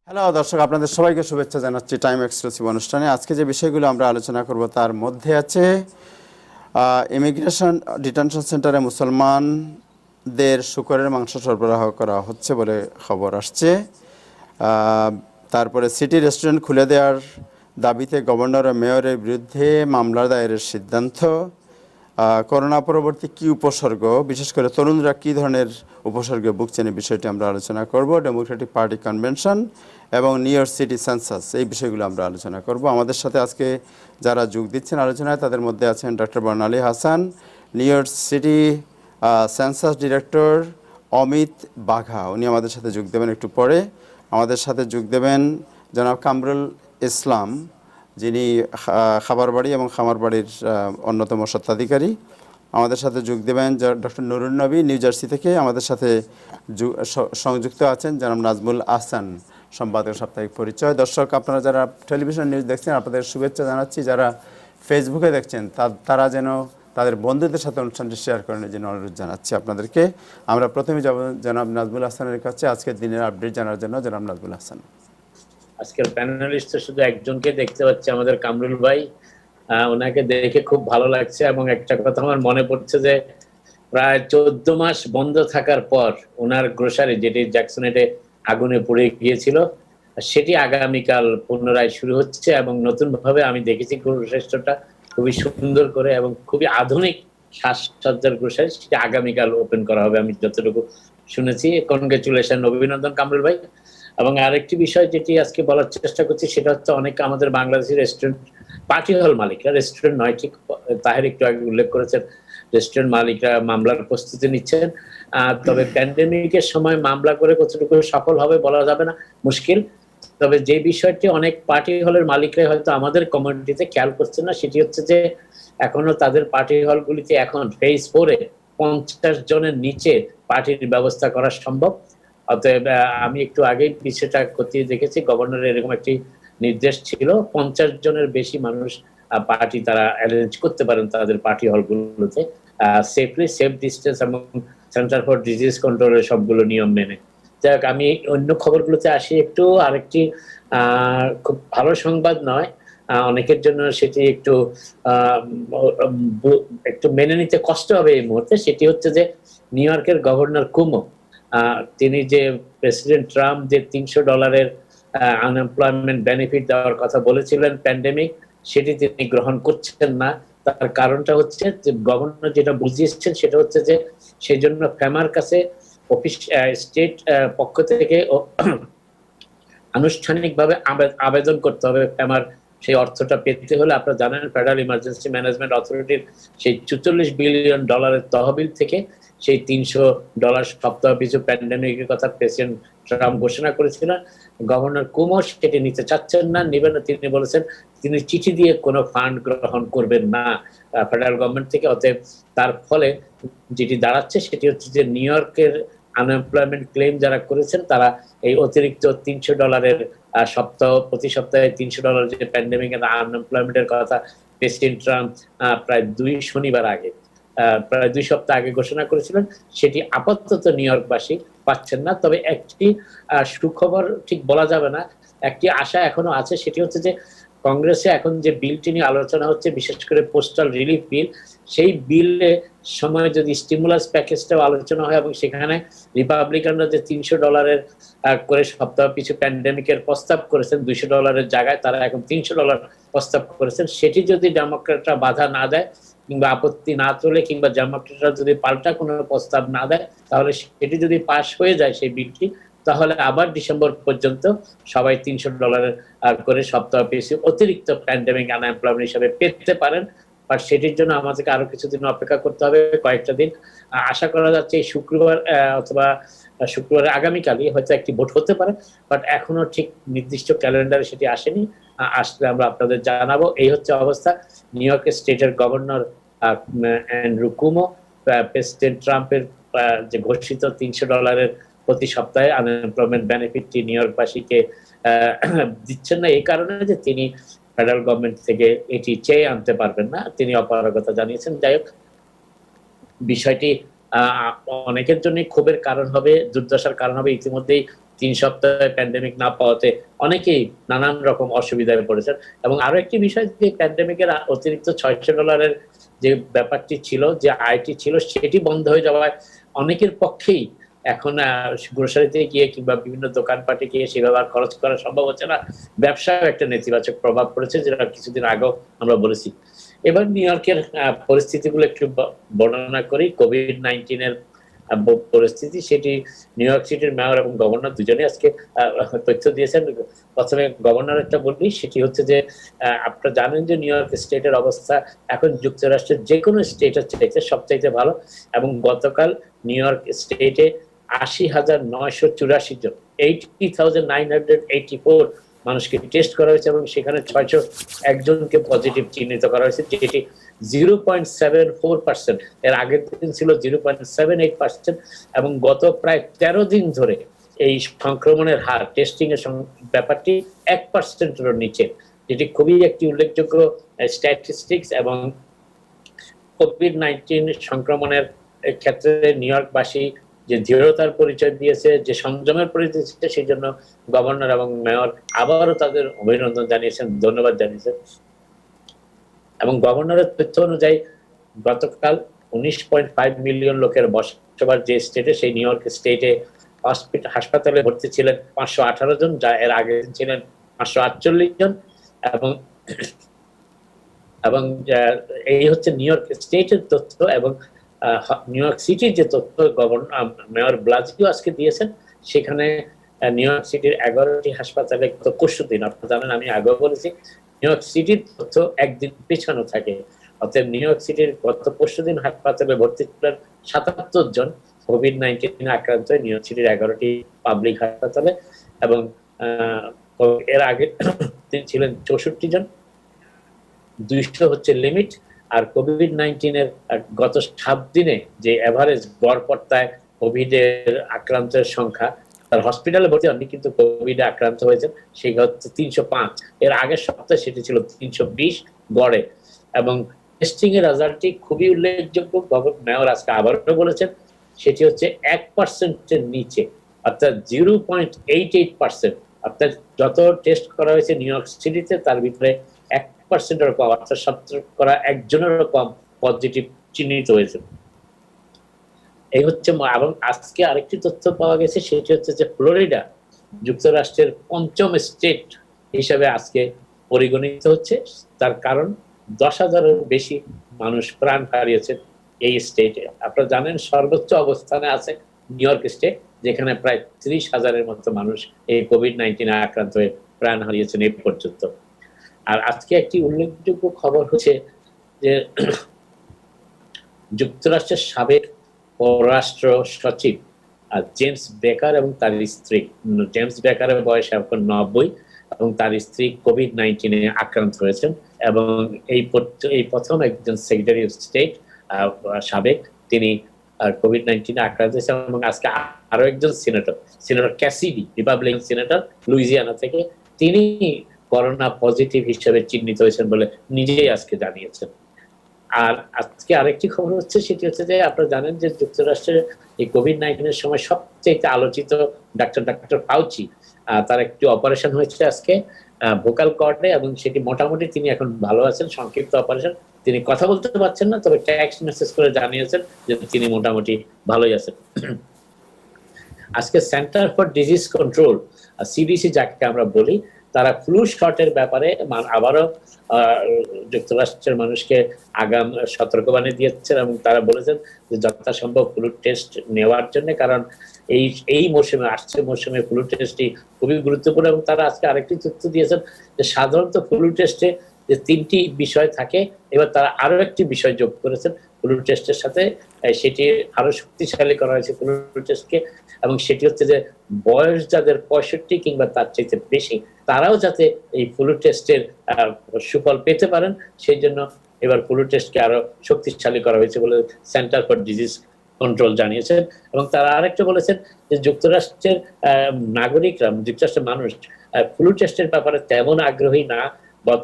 Hello দর্শক, আপনাদের সবাইকে শুভেচ্ছা জানাচ্ছি টাইম এক্সক্লুসিভ অনুষ্ঠানে। আজকে যে বিষয়গুলো আমরা আলোচনা করব তার মধ্যে আছে ইমিগ্রেশন ডিটেনশন সেন্টারে মুসলমানদের শূকরের মাংস সরবরাহ করা হচ্ছে বলে খবর আসছে। তারপরে সিটি রেস্টুরেন্ট খুলে দেওয়ার দাবিতে গভর্নর ও মেয়রের বিরুদ্ধে মামলা দায়েরের সিদ্ধান্ত। করোনা পরবর্তী কী উপসর্গ, বিশেষ করে তরুণরা কী ধরনের উপসর্গে ভুগছেন, এই বিষয়টি আমরা আলোচনা করব। ডেমোক্রেটিক পার্টি কনভেনশন এবং নিউ ইয়র্ক সিটি সেন্সাস, এই বিষয়গুলো আমরা আলোচনা করব। আমাদের সাথে আজকে যারা যোগ দিচ্ছেন আলোচনায় তাদের মধ্যে আছেন doctor Barnali Hasan, New York City census director Amit Bagha, উনি আমাদের সাথে যোগ দেবেন একটু পরে। আমাদের সাথে যোগ দেবেন জনাব কামরুল ইসলাম, যিনি খাবারবাড়ি এবং খামারবাড়ির অন্যতম স্বত্বাধিকারী। আমাদের সাথে যোগ দেবেন ডক্টর নুরুন নবী নিউ জার্সি থেকে। আমাদের সাথে সংযুক্ত আছেন জনাব নাজমুল আহসান, সম্পাদক সাপ্তাহিক পরিচয়। দর্শক, আপনারা যারা টেলিভিশন নিউজ দেখছেন আপনাদের শুভেচ্ছা জানাচ্ছি। যারা ফেসবুকে দেখছেন তারা যেন তাদের বন্ধুদের সাথে অনুষ্ঠানটি শেয়ার করেন, এই জন্য অনুরোধ জানাচ্ছি আপনাদেরকে। আমরা প্রথমে যাব জনাব নাজমুল আহসানের কাছে আজকের দিনের আপডেট জানার জন্য। জনাব নাজমুল আহসান। আজকের প্যানেলিস্ট শুধু একজনকে দেখতে পাচ্ছি, আমাদের কামরুল ভাই। ওনাকে দেখে খুব ভালো লাগছে এবং একটা কথা আমার মনে পড়ছে যে প্রায় 14 মাস বন্ধ থাকার পর ওনার গ্রোসারি, যেটি জ্যাকসনেটে আগুনে পুড়ে গিয়েছিল, সেটি আগামীকাল পুনরায় শুরু হচ্ছে এবং নতুন ভাবে আমি দেখেছি গ্রোসারিটা খুবই সুন্দর করে এবং খুবই আধুনিক সাজসজ্জার গ্রোসারি, সেটি আগামীকাল ওপেন করা হবে আমি যতটুকু শুনেছি। কনগ্রেচুলেশন, অভিনন্দন কামরুল ভাই। এবং আরেকটি বিষয় যেটি আজকে বলার চেষ্টা করছি সেটা হচ্ছে অনেকে আমাদের বাংলাদেশি রেস্টুরেন্ট পার্টি হল মালিকরা, রেস্টুরেন্ট নয় ঠিক, তাহের একটু আগে উল্লেখ করেছেন, রেস্টুরেন্ট মালিকরা মামলার প্রস্তুতি নিচ্ছেন। তবে প্যান্ডেমিকের সময় মামলা করে কতটুকু সফল হবে বলা যাবে না, মুশকিল। তবে যে বিষয়টি অনেক পার্টি হলের মালিকরা হয়তো আমাদের কমিউনিটিতে খেয়াল করছেন না, সেটি হচ্ছে যে এখনো তাদের পার্টি হলগুলিতে এখন ফেজ 4-এ 50 জনের নিচে পার্টির ব্যবস্থা করা সম্ভব। অতএব আমি একটু আগে বিষয়টা খতিয়ে দেখেছি, গভর্নরের এরকম একটি নির্দেশ ছিল, 50 জনের বেশি মানুষ পার্টি তারা অ্যারেঞ্জ করতে পারেন তাদের পার্টি হলগুলোতে সেফলি, সেফ ডিস্টেন্স এবং সেন্টার ফর ডিজিজ কন্ট্রোলের সবগুলো নিয়ম মেনে। যাক, আমি অন্য খবরগুলোতে আসি একটু। আরেকটি খুব ভালো সংবাদ নয়, অনেকের জন্য সেটি একটু একটু মেনে নিতে কষ্ট হবে এই মুহূর্তে। সেটি হচ্ছে যে নিউ ইয়র্কের গভর্নর কুমো, তিনি যে প্রেসিডেন্ট ট্রাম্প যে $300 আনএমপ্লয়মেন্ট বেনিফিট দেওয়ার কথা বলেছিলেন প্যান্ডেমিক, সেটি তিনি গ্রহণ করছেন না। তার কারণটা হচ্ছে যে গভর্নর যেটা বুঝিয়েছেন সেটা হচ্ছে যে সেই জন্য ফেমার কাছে অফিস স্টেট পক্ষ থেকে আনুষ্ঠানিকভাবে আবেদন করতে হবে। ফেমার সেই অর্থটা পেতে হলে আপনারা জানেন ফেডারেল ইমার্জেন্সি ম্যানেজমেন্ট অথরিটির সেই $44 বিলিয়ন তহবিল থেকে সেই $300 সপ্তাহ পিছু প্যান্ডেমিকের কথা প্রেসিডেন্ট ট্রাম্প ঘোষণা করেছিলেন। গভর্নর কুমো সেটি নিতে চাচ্ছেন না, নেবেন না। তিনি বলেছেন তিনি চিঠি দিয়ে কোনো ফান্ড গ্রহণ করবেন না ফেডারেল গভর্নমেন্ট থেকে। অতএব তার ফলে যেটি দাঁড়াচ্ছে সেটি হচ্ছে যে নিউ ইয়র্কের আনএমপ্লয়মেন্ট ক্লেম যারা করেছেন তারা এই অতিরিক্ত $300 প্রতি সপ্তাহে $300 যে প্যান্ডেমিক আনএমপ্লয়মেন্টের কথা প্রেসিডেন্ট ট্রাম্প প্রায় 2 শনিবার আগে, প্রায় 2 সপ্তাহ আগে ঘোষণা করেছিলেন, সেটি আপাতত নিউ ইয়র্কবাসী পাচ্ছেন না। তবে একটি সুখবর ঠিক বলা যাবে না, একটি আশা এখনো আছে, সেটি হচ্ছে যে কংগ্রেসে এখন যে বিলটি নিয়ে আলোচনা হচ্ছে, বিশেষ করে পোস্টাল রিলিফ বিল, সেই বিলে সময় যদি স্টিমুলাস প্যাকেজটাও আলোচনা হয় এবং সেখানে রিপাবলিকানরা যে $300 করে সপ্তাহ পিছু প্যান্ডেমিকের প্রস্তাব করেছেন, $200 জায়গায় তারা এখন $300 প্রস্তাব করেছেন, সেটি যদি ডেমোক্রেটরা বাধা না দেয় কিংবা আপত্তি না তোলে কিংবা ডেমোক্রেটরা যদি পাল্টা কোনো প্রস্তাব না দেয়, তাহলে সেটি যদি পাশ হয়ে যায় সেই বিলটি, তাহলে আবার ডিসেম্বর পর্যন্ত সবাই $300 করে সপ্তাহ পিছু অতিরিক্ত প্যান্ডেমিক আনএমপ্লয়মেন্ট হিসেবে পেতে পারেন। আর সেটির জন্য আমাদেরকে আরো কিছুদিন অপেক্ষা করতে হবে, কয়েকটা দিন। আশা করা যাচ্ছে এই শুক্রবার অথবা শুক্রবারের আগামীকালই হয়তো একটি ভোট হতে পারে, বাট এখনো ঠিক নির্দিষ্ট ক্যালেন্ডারে সেটি আসেনি। আসলে আমরা আপনাদের জানাবো। এই হচ্ছে অবস্থা। নিউ ইয়র্কের স্টেটের গভর্নর অ্যান্ড্রু কুমো প্রেসিডেন্ট ট্রাম্পের যে ঘোষিত $300 প্রতি সপ্তাহে আনএমপ্লয়মেন্ট বেনিফিটটি নিউ ইয়র্কবাসীকে দিচ্ছেন না, এই কারণে যে তিনি ফেডারেল গভর্নমেন্ট থেকে এটি চেয়ে আনতে পারবেন না, তিনি অপারগতা জানিয়েছেন। যাই হোক, বিষয়টি অনেকের জন্য ক্ষোভের কারণ হবে, দুর্দশার কারণ হবে। ইতিমধ্যেই সপ্তাহে প্যান্ডেমিক না পাওয়াতে অনেকেই নানান রকম অসুবিধায় পড়েছেন। এবং আরো একটি বিষয়, যে প্যান্ডেমিকের অতিরিক্ত $600 যে ব্যাপারটি ছিল, যে আয়টি ছিল, সেটি বন্ধ হয়ে যাওয়ায় অনেকের পক্ষেই এখন গ্রোসারিতে গিয়ে কিংবা বিভিন্ন দোকানপাটে গিয়ে সেভাবে আর খরচ করা সম্ভব হচ্ছে না। ব্যবসায় একটা নেতিবাচক প্রভাব পড়েছে, যেটা কিছুদিন আগেও আমরা বলেছি। এবার নিউ ইয়র্কের পরিস্থিতিগুলো একটু বর্ণনা করি। কোভিড-19 পরিস্থিতি, সেটি নিউ ইয়র্ক সিটির মেয়র এবং গভর্নর দুজনেই আজকে তথ্য দিয়েছেন। প্রথমে গভর্নর একটা বলি, সেটি হচ্ছে যে আপনারা জানেন যে নিউ ইয়র্ক স্টেটের অবস্থা এখন যুক্তরাষ্ট্রের যে কোনো স্টেটের চাইতে সবচাইতে ভালো। এবং গতকাল নিউ ইয়র্ক স্টেটে 80,984 জন, 80,984 মানুষকে টেস্ট করা হয়েছে, এবং সেখানে 601 জনকে পজিটিভ চিহ্নিত করা হয়েছে, যেটি 0.74%। এর আগের দিন ছিল 0.78%। এবং গত প্রায় 13 দিন ধরে এই সংক্রমণের হার, টেস্টিং এর ব্যাপারটি 1%-এরও নিচে, যেটি খুবই একটি উল্লেখযোগ্য স্ট্যাটিস্টিক্স। এবং কোভিড-19 সংক্রমণের ক্ষেত্রে নিউ ইয়র্কবাসী যে দৃঢ়তার পরিচয় দিয়েছে, যে সংযমের পরিচয় দিয়েছে, সেই জন্য গভর্নর এবং মেয়র আবারও তাদের অভিনন্দন জানিয়েছেন, ধন্যবাদ জানিয়েছেন। এবং গভর্নরের তথ্য অনুযায়ী গতকাল 19.5 মিলিয়ন লোকের বসবাস যে স্টেটে, সেই নিউ ইয়র্ক স্টেটে হাসপাতালে ভর্তি ছিলেন 518 জন, যা এর আগে ছিলেন 548 জন। এবং এবং এই হচ্ছে নিউ ইয়র্ক স্টেটের তথ্য। এবং নিউ ইয়র্ক সিটির যে তথ্য গভর্নর মেয়র ব্লাজিও আজকে দিয়েছেন, সেখানে নিউ ইয়র্ক সিটির 11টি হাসপাতালে গত 25 দিন, আপনারা জানেন আমি আগেও বলেছি, নিউ ইয়র্ক সিটির তথ্য একদিন পেছানো থাকে। অতএব নিউ ইয়র্ক সিটির গত 25 দিন হাসপাতালে ভর্তি ছিলেন 77 জন কোভিড-19 আক্রান্ত নিউ ইয়র্ক সিটির 11টি পাবলিক হাসপাতালে। এবং এর আগে তিনি ছিলেন 64 জন, 200 হচ্ছে লিমিট। আর কোভিড-19 গত 7 দিনে যে এভারেজ গড়পড়তায় কোভিডের আক্রান্তের সংখ্যা, তার হসপিটালে ভর্তি হননি কিন্তু কোভিডে আক্রান্ত হয়েছেন, সেটা হচ্ছে 305। এর আগের সপ্তাহে সেটি ছিল 320 গড়ে। এবং টেস্টিং এর রেজাল্টটি খুবই উল্লেখযোগ্য। মেয়র আজকে আবারও বলেছেন, সেটি হচ্ছে 1%-এর নিচে, অর্থাৎ 0.88%। অর্থাৎ যত টেস্ট করা হয়েছে নিউ ইয়র্ক সিটিতে, তার ভিতরে 1%-এর কম, অর্থাৎ 1 জনেরও কম পজিটিভ চিহ্নিত হয়েছে। এই হচ্ছে। এবং আজকে আরেকটি তথ্য পাওয়া গেছে, সেটি হচ্ছে যে ফ্লোরিডা যুক্তরাষ্ট্রের 5ম স্টেট হিসেবে আজকে পরিগণিত হচ্ছে। তার কারণ 10,000-এর বেশি মানুষ প্রাণ হারিয়েছেন এই স্টেটে। আপনারা জানেন সর্বোচ্চ অবস্থানে আছে নিউ ইয়র্ক স্টেট, যেখানে প্রায় 30,000-এর মতো মানুষ এই কোভিড-19 আক্রান্ত হয়ে প্রাণ হারিয়েছেন এই পর্যন্ত। আর আজকে একটি উল্লেখযোগ্য খবর হচ্ছে যে যুক্তরাষ্ট্রের সাবেক পররাষ্ট্র সচিব জেমস বেকার এবং তার স্ত্রী, জেমস বেকারের বয়স এখন 90, এবং তার স্ত্রী কোভিড-19 আক্রান্ত হয়েছেন। এবং এই প্রথম একজন সেক্রেটারি অফ স্টেট সাবেক, তিনি কোভিড-19 আক্রান্ত হয়েছেন। এবং আজকে আরো একজন senator Cassidy, Republican senator Louisiana থেকে, তিনি করোনা পজিটিভ হিসেবে চিহ্নিত হয়েছেন বলে নিজেই আজকে জানিয়েছেন। আর আজকে আরেকটি খবর হচ্ছে, সেটি হচ্ছে যে আপনারা জানেন যে যুক্তরাষ্ট্রের এই কোভিড-19 সময় সবচেয়ে আলোচিত ডাক্তার ফাউচি, তার একটি অপারেশন হয়েছে আজকে ভোকাল কর্ডে, এবং সেটি মোটামুটি তিনি এখন ভালো আছেন। সংক্ষিপ্ত অপারেশন, তিনি কথা বলতে পারছেন না, তবে টেক্সট মেসেজ করে জানিয়েছেন যে তিনি মোটামুটি ভালোই আছেন। আজকে centre for disease control, CDC যাকে আমরা বলি, তারা ফ্লু শটের ব্যাপারে আবারও যুক্তরাষ্ট্রের মানুষকে আগাম সতর্কবাণী দিয়েছেন। এবং তারা বলেছেন যে যথাসম্ভব ফ্লু টেস্ট নেওয়ার জন্য, কারণ এই মৌসুমে, আসছে মৌসুমে ফ্লু টেস্টটি খুবই গুরুত্বপূর্ণ। এবং তারা আজকে আরেকটি তথ্য দিয়েছেন যে সাধারণত ফ্লু টেস্টে যে 3টি বিষয় থাকে, এবার তারা আরো একটি বিষয় যোগ করেছেন ফ্লু টেস্টের সাথে, সেটি আরো শক্তিশালী করা হয়েছে ফ্লু টেস্টকে। এবং সেটি হচ্ছে যে বয়স যাদের 65 কিংবা তার চাইতে বেশি, তারাও যাতে এই ফ্লু টেস্টের সুফল পেতে পারেন, সেই জন্য এবার ফ্লু টেস্টকে আরো শক্তিশালী করা হয়েছে বলে সেন্টার ফর ডিজিজ কন্ট্রোল জানিয়েছেন। এবং তারা আরেকটা বলেছেন যে যুক্তরাষ্ট্রের নাগরিকরা, যুক্তরাষ্ট্রের মানুষ ফ্লু টেস্টের ব্যাপারে তেমন আগ্রহী না। গত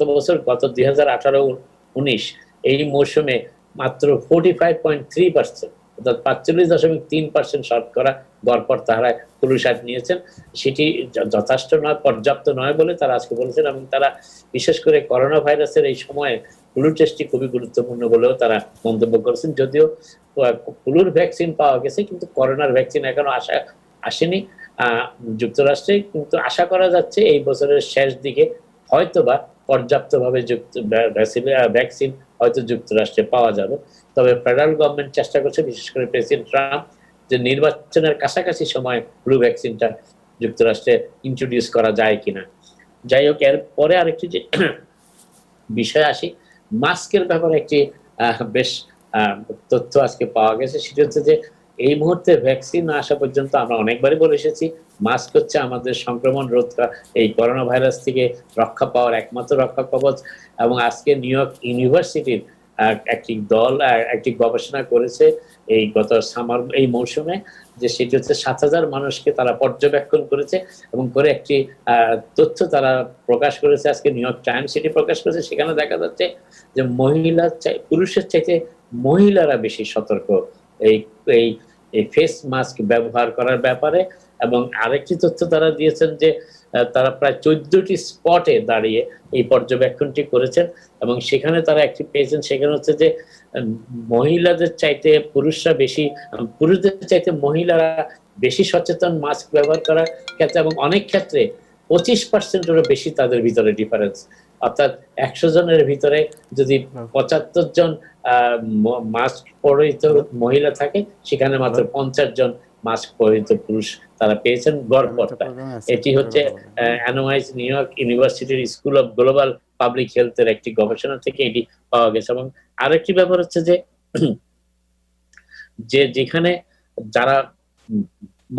2018-19 এই মৌসুমে মাত্র 45.3% অর্থাৎ 45.3% শতকরা গড়পড় তারা ফ্লু শট নিয়েছেন। সেটি যথেষ্ট নয়, পর্যাপ্ত নয় বলে তারা আজকে বলেছেন, এবং তারা বিশেষ করে করোনা ভাইরাসের এই সময়ে ফ্লু টেস্টটি খুবই গুরুত্বপূর্ণ বলেও তারা মন্তব্য করেছেন। যদিও ফ্লুর ভ্যাকসিন পাওয়া গেছে, কিন্তু করোনার ভ্যাকসিন এখনো আসেনি যুক্তরাষ্ট্রে, কিন্তু আশা করা যাচ্ছে এই বছরের শেষ দিকে হয়তোবা পর্যাপ্তভাবে ভ্যাকসিন হয়তো যুক্তরাষ্ট্রে পাওয়া যাবে। তবে ফেডারেল গভর্নমেন্ট চেষ্টা করছে, বিশেষ করে প্রেসিডেন্ট ট্রাম্প, যে নির্বাচনের কাছাকাছি সময় ফ্লু ভ্যাকসিনটা যুক্তরাষ্ট্রে ইন্ট্রোডিউস করা যায় কিনা। যাই হোক, এর পরে আরেকটি যে বিষয় আসি, মাস্কের ব্যাপারে একটি বেশ তথ্য আজকে পাওয়া গেছে। সেটা হচ্ছে যে এই মুহূর্তে ভ্যাকসিন না আসা পর্যন্ত আমরা অনেকবারই বলে এসেছি, মাস্ক হচ্ছে আমাদের সংক্রমণ রোধ এই করোনা ভাইরাস থেকে রক্ষা পাওয়ার একমাত্র রক্ষা কবচ। এবং আজকে নিউ ইয়র্ক ইউনিভার্সিটির একটি দল একটি গবেষণা করেছে এই গত সামার এই মৌসুমে, যে সেটি হচ্ছে 7,000 মানুষকে তারা পর্যবেক্ষণ করেছে এবং করে একটি তথ্য তারা প্রকাশ করেছে। আজকে নিউ ইয়র্ক টাইমস সেটি প্রকাশ করেছে। সেখানে দেখা যাচ্ছে যে পুরুষের চাইতে মহিলারা বেশি সতর্ক এই এই এই ফেস মাস্ক ব্যবহার করার ব্যাপারে। এবং আরেকটি তথ্য তারা দিয়েছেন যে তারা প্রায় 14টি স্পটে দাঁড়িয়ে এই পর্যবেক্ষণটি করেছেন, এবং সেখানে তারা একটি পেয়েছেন, সেখানে হচ্ছে যে মহিলাদের চাইতে পুরুষরা বেশি, পুরুষদের চাইতে মহিলারা বেশি সচেতন মাস্ক ব্যবহার করার ক্ষেত্রে, এবং অনেক ক্ষেত্রে 25%-এরও বেশি তাদের ভিতরে ডিফারেন্স। অর্থাৎ 100 জনের ভিতরে যদি 75 জন মাস্ক পরিহিত মহিলা থাকে, সেখানে মাত্র 50 জন মাস্ক পরিহিত পুরুষ তারা পেয়েছেন গড়পড়তা। এটি হচ্ছে অ্যানোয়াইজ নিউ ইয়র্ক ইউনিভার্সিটির স্কুল অফ গ্লোবাল পাবলিক হেলথের একটি গবেষণা থেকে এটি পাওয়া গেছে। এবং আরেকটি ব্যাপার হচ্ছে যে যেখানে যারা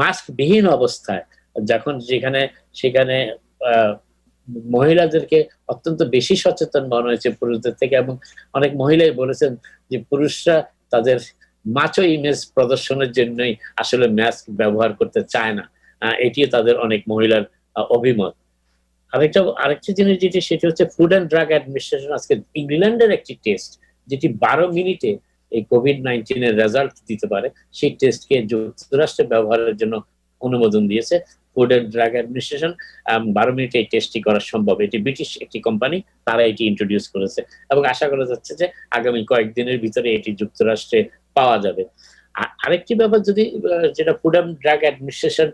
মাস্ক বিহীন অবস্থায় সেখানে মহিলাদেরকে অত্যন্ত বেশি সচেতন মনে হয়েছে পুরুষদের থেকে, এবং অনেক মহিলাই বলেছেন যে পুরুষরা তাদের মাচো ইমেজ প্রদর্শনের জন্যই আসলে মাস্ক ব্যবহার করতে চায় না। এটিও তাদের অনেক মহিলার অভিমত। আরেকটি জিনিস যেটি, সেটি হচ্ছে ফুড অ্যান্ড ড্রাগ অ্যাডমিনিস্ট্রেশন আজকে ইংল্যান্ডের একটি টেস্ট, যেটি 12 মিনিটে এই কোভিড-19 এর রেজাল্ট দিতে পারে, সেই টেস্টকে যুক্তরাষ্ট্রে ব্যবহারের জন্য অনুমোদন দিয়েছে ফুড অ্যান্ড ড্রাগ অ্যাডমিনিস্ট্রেশন। 12 মিনিটে এই টেস্টটি করা সম্ভব। এটি ব্রিটিশ একটি কোম্পানি, তারা এটি ইন্ট্রোডিউস করেছে, এবং আশা করা যাচ্ছে যে আগামী কয়েকদিনের ভিতরে এটি যুক্তরাষ্ট্রে পাওয়া যাবে। আরেকটি ব্যাপার যেটা ফুড অ্যান্ড ড্রাগ অ্যাডমিনিস্ট্রেশন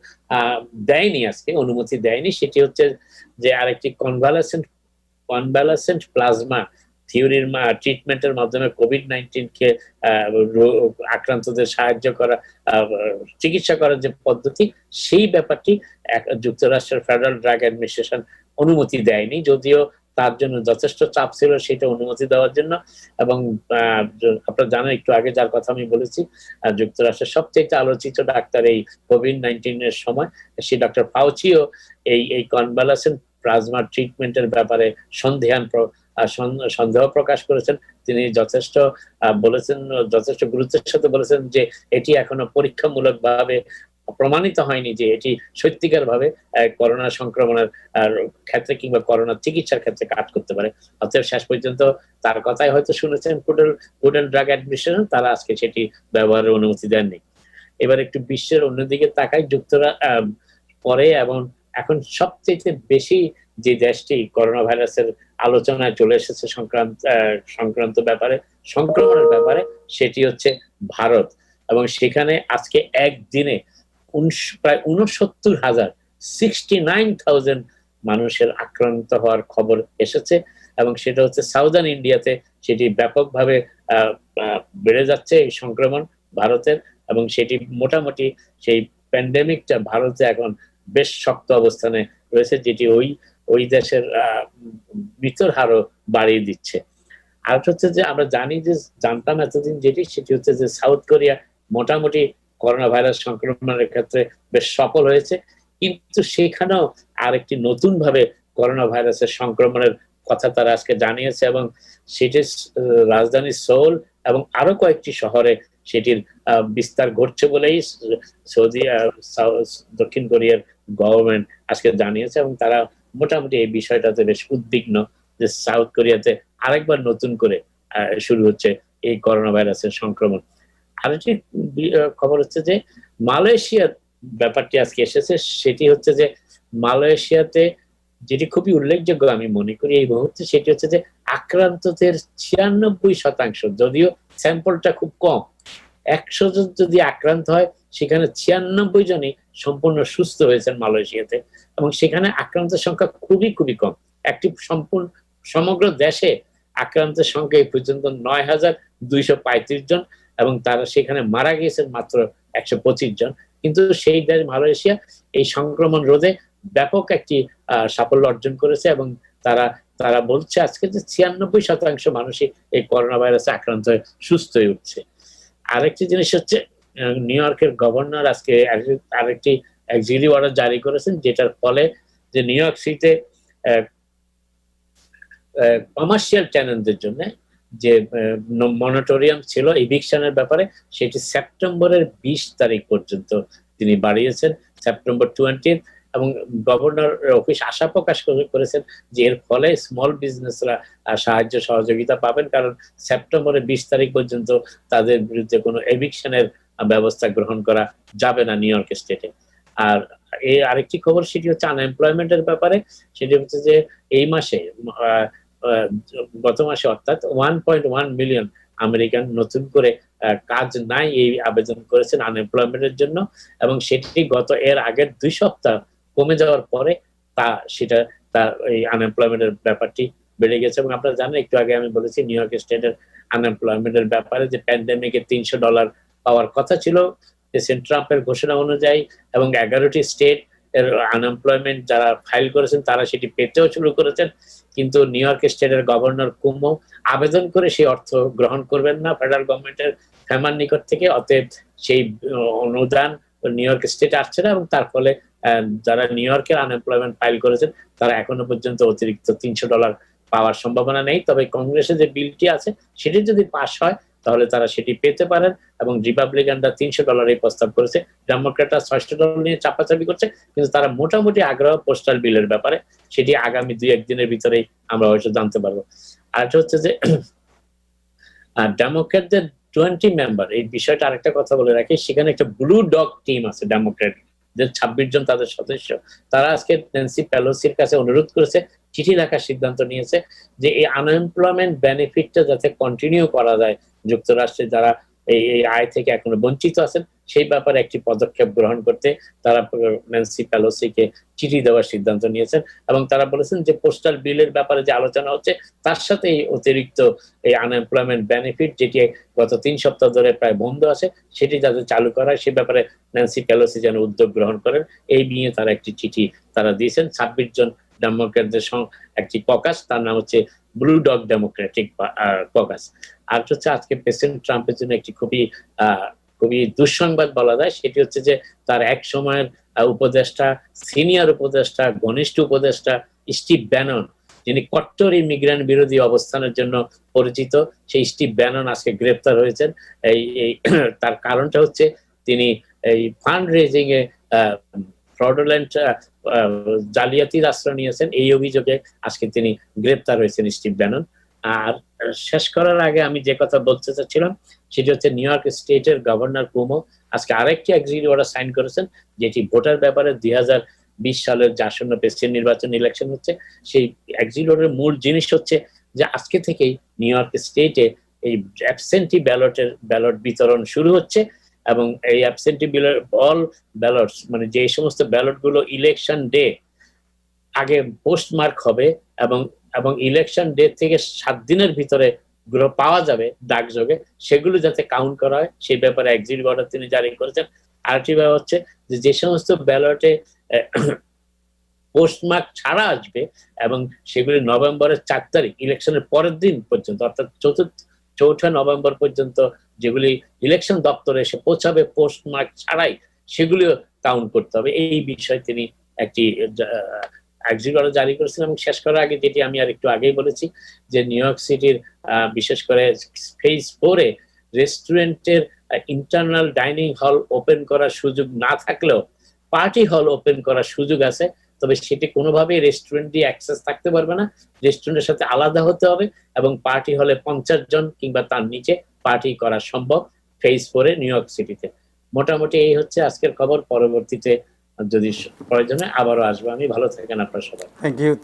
দেয়নি, আজকে অনুমতি দেয়নি, সেটি হচ্ছে যে আরেকটি কনভালেসেন্ট প্লাজমা থিওরির ট্রিটমেন্টের মাধ্যমে কোভিড-19 কে আক্রান্তদের সাহায্য করা, চিকিৎসা করার যে পদ্ধতি, সেই ব্যাপারটি যুক্তরাষ্ট্রের ফেডারেল ড্রাগ অ্যাডমিনিস্ট্রেশন অনুমতি দেয়নি, যদিও তার জন্য যথেষ্ট চাপ ছিল সেটা অনুমতি দেওয়ার জন্য। এবং আপনারা জানেন, একটু আগে যার কথা আমি বলেছি, যুক্তরাষ্ট্রের সবচেয়ে আলোচিত ডাক্তার এই কোভিড-19 এর সময়, সেই ডক্টর ফাউচিও এই কনভালেসেন্ট প্লাজমা ট্রিটমেন্টের ব্যাপারে সন্দেহ প্রকাশ করেছেন। তিনি যথেষ্ট গুরুত্বের সাথে বলেছেন যে এটি এখনো পরীক্ষামূলকভাবে প্রমাণিত হয়নি যে এটি সত্যিকার ভাবে করোনা সংক্রমণের ক্ষেত্রে কিংবা করোনা চিকিৎসার ক্ষেত্রে কাজ করতে পারে। অতএব শেষ পর্যন্ত তার কথাই হয়তো শুনেছেন ফুড অ্যান্ড ড্রাগ অ্যাডমিনিস্ট্রেশন, তারা আজকে সেটি ব্যবহারের অনুমতি দেননি। এবার একটু বিশ্বের অন্যদিকে তাকাই, পরে এবং এখন সবচেয়ে বেশি যে দেশটি করোনা ভাইরাসের আলোচনায় চলে এসেছে সংক্রান্ত ব্যাপারে, সংক্রমণের ব্যাপারে, সেটি হচ্ছে ভারত। এবং সেখানে আজকে একদিনে প্রায় 69,000 মানুষের আক্রান্ত হওয়ার খবর এসেছে, এবং সেটা হচ্ছে সাউদার্ন ইন্ডিয়াতে সেটি ব্যাপকভাবে বেড়ে যাচ্ছে এই সংক্রমণ ভারতের। এবং সেটি মোটামুটি সেই প্যান্ডেমিকটা ভারতে এখন বেশ শক্ত অবস্থানে রয়েছে, যেটি ওই দেশের মৃত্যুর হারও বাড়িয়ে দিচ্ছে। আর হচ্ছে যে আমরা জানতাম এতদিন সেটি হচ্ছে যে সাউথ কোরিয়া মোটামুটি করোনা ভাইরাস সংক্রমণের ক্ষেত্রে বেশ সফল হয়েছে, কিন্তু সেখানেও আরেকটি নতুন ভাবে করোনা ভাইরাসের সংক্রমণের কথা তারা আজকে জানিয়েছে, এবং সেটির রাজধানী সোল এবং আরো কয়েকটি শহরে সেটির বিস্তার ঘটছে বলেই দক্ষিণ কোরিয়ার গভর্নমেন্ট আজকে জানিয়েছে। এবং তারা মোটামুটি এই বিষয়টাতে বেশ উদ্বিগ্ন যে সাউথ কোরিয়াতে আরেকবার নতুন করে শুরু হচ্ছে এই করোনা ভাইরাসের সংক্রমণ। আরেকটি খবর হচ্ছে যে মালয়েশিয়ার ব্যাপারটি আজকে এসেছে, সেটি হচ্ছে যে মালয়েশিয়াতে যেটি খুবই উল্লেখযোগ্য আমি মনে করি এই মুহূর্তে, সেটি হচ্ছে যে আক্রান্তদের 96%, যদিও স্যাম্পলটা খুব কম, 100 জন যদি আক্রান্ত হয় সেখানে 96 জনই সম্পূর্ণ সুস্থ হয়েছেন মালয়েশিয়াতে, এবং সেখানে আক্রান্তের সংখ্যা খুবই খুবই কম। একটি সম্পূর্ণ সমগ্র দেশে আক্রান্তের সংখ্যা এই পর্যন্ত 9,235 জন, এবং তারা সেখানে মারা গিয়েছেন মাত্র 125 জন। কিন্তু সেই দেশ মালয়েশিয়া এই সংক্রমণ রোধে ব্যাপক একটি সাফল্য অর্জন করেছে, এবং তারা তারা বলছে আজকে যে 96% মানুষই এই করোনা ভাইরাসে আক্রান্ত হয়ে সুস্থ হয়ে উঠছে। আরেকটি জিনিস হচ্ছে নিউ ইয়র্কের গভর্নর আজকে আরেকটি এক্সিকিউটিভ অর্ডার জারি করেছেন, যেটার ফলে যে নিউ ইয়র্ক সিটিতে কমার্শিয়াল টেনেন্টদের জন্য যে মনিটরিয়াম ছিল ইভিকশনের ব্যাপারে, সেটি সেপ্টেম্বরের 20 তারিখ পর্যন্ত তিনি বাড়িয়েছেন, সেপ্টেম্বর 20। এবং গভর্নর অফিস আশা প্রকাশ করেছেন যে এর ফলে স্মল বিজনেসরা সাহায্য সহযোগিতা পাবেন, কারণ সেপ্টেম্বরের 20 তারিখ পর্যন্ত তাদের বিরুদ্ধে কোনো এভিকশনের ব্যবস্থা গ্রহণ করা যাবে না নিউ ইয়র্ক স্টেটে। আর এই আরেকটি খবর সেটি হচ্ছে আনএমপ্লয়মেন্টের ব্যাপারে, সেটি হচ্ছে যে এই মাসে গত মাসে অর্থাৎ 1.1 মিলিয়ন আমেরিকান নতুন করে কাজ নাই এই আবেদন করেছেন আনএমপ্লয়মেন্টের জন্য, এবং সেটি এর আগের 2 সপ্তাহ কমে যাওয়ার পরে সেটা তার এই আনএমপ্লয়মেন্টের ব্যাপারটি বেড়ে গেছে। এবং আপনারা জানেন একটু আগে আমি বলেছি নিউ ইয়র্ক স্টেটের আনএমপ্লয়মেন্টের ব্যাপারে যে প্যান্ডেমিকে $300 পাওয়ার কথা ছিল প্রেসিডেন্ট ট্রাম্পের ঘোষণা অনুযায়ী, এবং 11টি স্টেট এর আনএমপ্লয়মেন্ট যারা ফাইল করেছেন তারা সেটি পেতেও শুরু করেছেন, কিন্তু নিউ ইয়র্ক স্টেটের গভর্নর কুমো আবেদন করে সেই অর্থ গ্রহণ করবেন না ফেডারেল গভর্নমেন্টের ফেমার নিকট থেকে, অতএব সেই অনুদান নিউ ইয়র্ক স্টেটে আসছে না, এবং তার ফলে যারা নিউ ইয়র্কের আনএমপ্লয়মেন্ট ফাইল করেছেন তারা এখনো পর্যন্ত অতিরিক্ত $300 পাওয়ার সম্ভাবনা নেই। তবে কংগ্রেসে যে বিলটি আছে সেটি যদি পাস হয় তাহলে তারা সেটি পেতে পারেন, এবং রিপাবলিকানরা $300 প্রস্তাব করেছে, ডেমোক্রেটরা $600 নিয়ে চাপাচাপি করছে, কিন্তু তারা মোটামুটি আগ্রহ পোস্টাল বিলের ব্যাপারে, সেটি আগামী 2-1 দিনের ভিতরেই আমরা হয়তো জানতে পারবো। আর এটা হচ্ছে যে ডেমোক্রেটদের 20 মেম্বার, এই বিষয়টা আরেকটা কথা বলে রাখি, সেখানে একটা ব্লু ডগ টিম আছে ডেমোক্রেট, যে 26 জন তাদের সদস্য, তারা আজকে ন্যান্সি পেলোসির কাছে অনুরোধ করেছে, চিঠি লেখার সিদ্ধান্ত নিয়েছে যে এই আনএমপ্লয়মেন্ট বেনিফিটটা যাতে কন্টিনিউ করা যায় যুক্তরাষ্ট্রে যারা এই আয় থেকে এখনো বঞ্চিত আছেন, সেই ব্যাপারে একটি পদক্ষেপ গ্রহণ করতে তারা ন্যান্সি পেলোসিকে চিঠি দেওয়ার সিদ্ধান্ত নিয়েছেন, এবং তারা বলেছেন যে পোস্টাল বিলের ব্যাপারে যে আলোচনা হচ্ছে তার সাথে এই অতিরিক্ত এই আনএমপ্লয়মেন্ট বেনিফিট যেটি গত 3 সপ্তাহ ধরে প্রায় বন্ধ আছে সেটি যাতে চালু করা হয় সে ব্যাপারে ন্যান্সি পেলোসি যেন উদ্যোগ গ্রহণ করেন, এই নিয়ে তারা একটি চিঠি তারা দিয়েছেন। 26 জন ডেমোক্রেটদের একটি ককাস, তার নাম হচ্ছে ব্লু ডগ ডেমোক্রেটিক ককাস। আর হচ্ছে আজকে প্রেসিডেন্ট ট্রাম্পের জন্য একটি খুবই দুঃসংবাদ বলা যায়, সেটি হচ্ছে যে তার এক সময়ের উপদেষ্টা, সিনিয়র উপদেষ্টা, ঘনিষ্ঠ উপদেষ্টা স্টিভ ব্যানন, যিনি কট্টর ইমিগ্রেন্ট বিরোধী অবস্থানের জন্য পরিচিত, সেই স্টিভ ব্যানন আজকে গ্রেপ্তার হয়েছেন। এই তার কারণটা হচ্ছে তিনি এই ফান্ড রেজিং এ ফ্রডুলেন্ট জালিয়াতির আশ্রয় নিয়েছেন, এই অভিযোগে আজকে তিনি গ্রেপ্তার হয়েছেন স্টিভ ব্যানন। আর শেষ করার আগে আমি যে কথা বলতে চাচ্ছিলাম সেটি হচ্ছে নিউ ইয়র্ক স্টেটের গভর্নর কুমো আজকে আরেকটি এক্সিকিউটিভ অর্ডার সাইন করেছেন, যেটি ভোটার ব্যাপারে 2020 সালের যে আসন্ন প্রেসিডেন্ট নির্বাচন ইলেকশন হচ্ছে, সেই এক্সিকিউটিভ অর্ডারের মূল জিনিস হচ্ছে যে আজকে থেকেই নিউ ইয়র্ক স্টেটে এই অ্যাবসেন্টি ব্যালট বিতরণ শুরু হচ্ছে, এবং এই অ্যাবসেন্টি অল ব্যালটস মানে যে সমস্ত ব্যালট গুলো ইলেকশন ডে আগে পোস্টমার্ক হবে এবং ইলেকশন ডে থেকে 7 দিনের ভিতরে গুলো পাওয়া যাবে ডাকযোগে, সেগুলো যাতে কাউন্ট করা হয় সেই ব্যাপারে এক্সিকিউটিভ অর্ডার তিনি জারি করেছেন। আরেকটি ব্যাপার হচ্ছে যে সমস্ত ব্যালটে পোস্টমার্ক ছাড়া আসবে এবং সেগুলি নভেম্বরের 4 তারিখ ইলেকশনের পরের দিন পর্যন্ত, অর্থাৎ 4 নভেম্বর পর্যন্ত যেগুলি ইলেকশন দপ্তরে এসে পৌঁছাবে পোস্টমার্ক ছাড়াই, সেগুলিও কাউন্ট করতে হবে। এই বিষয়ে তিনি একটি এক্সিকিউটিভ অর্ডার জারি করেছেন। এবং শেষ করার আগে যেটি আমি আর একটু আগেই বলেছি যে নিউ ইয়র্ক সিটির বিশেষ করে ফেজ 4-এ রেস্টুরেন্টের ইন্টারনাল ডাইনিং হল ওপেন করার সুযোগ না থাকলেও পার্টি হল ওপেন করার সুযোগ আছে, তবে সেটি কোনোভাবেই রেস্টুরেন্ট দিয়ে অ্যাক্সেস থাকতে পারবে না, রেস্টুরেন্টের সাথে আলাদা হতে হবে এবং পার্টি হলে 50 জন কিংবা তার নিচে পার্টি করা সম্ভব। ফেজ 4-এ নিউ ইয়র্ক সিটিতে। মোটামুটি এই হচ্ছে আজকের খবর। পরবর্তীতে যদি প্রয়োজনে আবারও আসবো আমি। ভালো থাকেন আপনারা সবাই।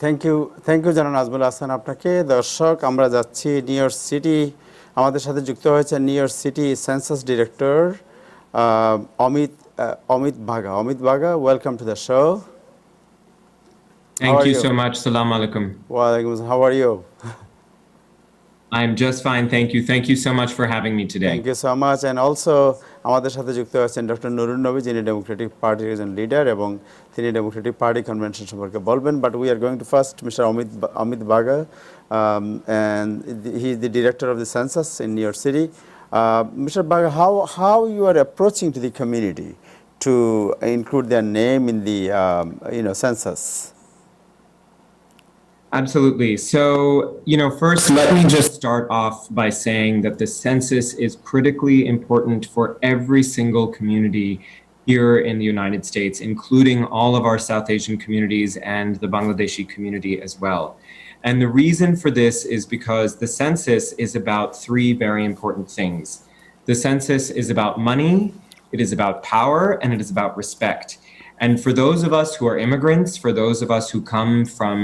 থ্যাংক ইউ জানান নাজমুল হাসান আপনাকে। দর্শক, আমরা যাচ্ছি নিউ ইয়র্ক সিটি। আমাদের সাথে যুক্ত হয়েছে New York City census director Amit Bagga. Amit Bagga, welcome to the show. Thank you so much. Salam alaikum. Walaikum assalam. How are you? I'm just fine. Thank you. Thank you so much for having me today. Thank you so much. And also আমাদের সাথে যুক্ত হয়েছেন doctor Nurun নবী, যিনি Democratic পার্টির একজন leader এবং তিনি ডেমোক্রেটিক পার্টি কনভেনশন সম্পর্কে বলবেন। But we are going to first mister Amit Bagga, and he is the director of the census in New York City. Mr. Baga, how you are approaching to the community to include their name in the census? Absolutely. So, first, let me just start off by saying that the census is critically important for every single community here in the United States, including all of our South Asian communities and the Bangladeshi community as well. And the reason for this is because the census is about three very important things. The census is about money, it is about power, and it is about respect. And for those of us who are immigrants, for those of us who come from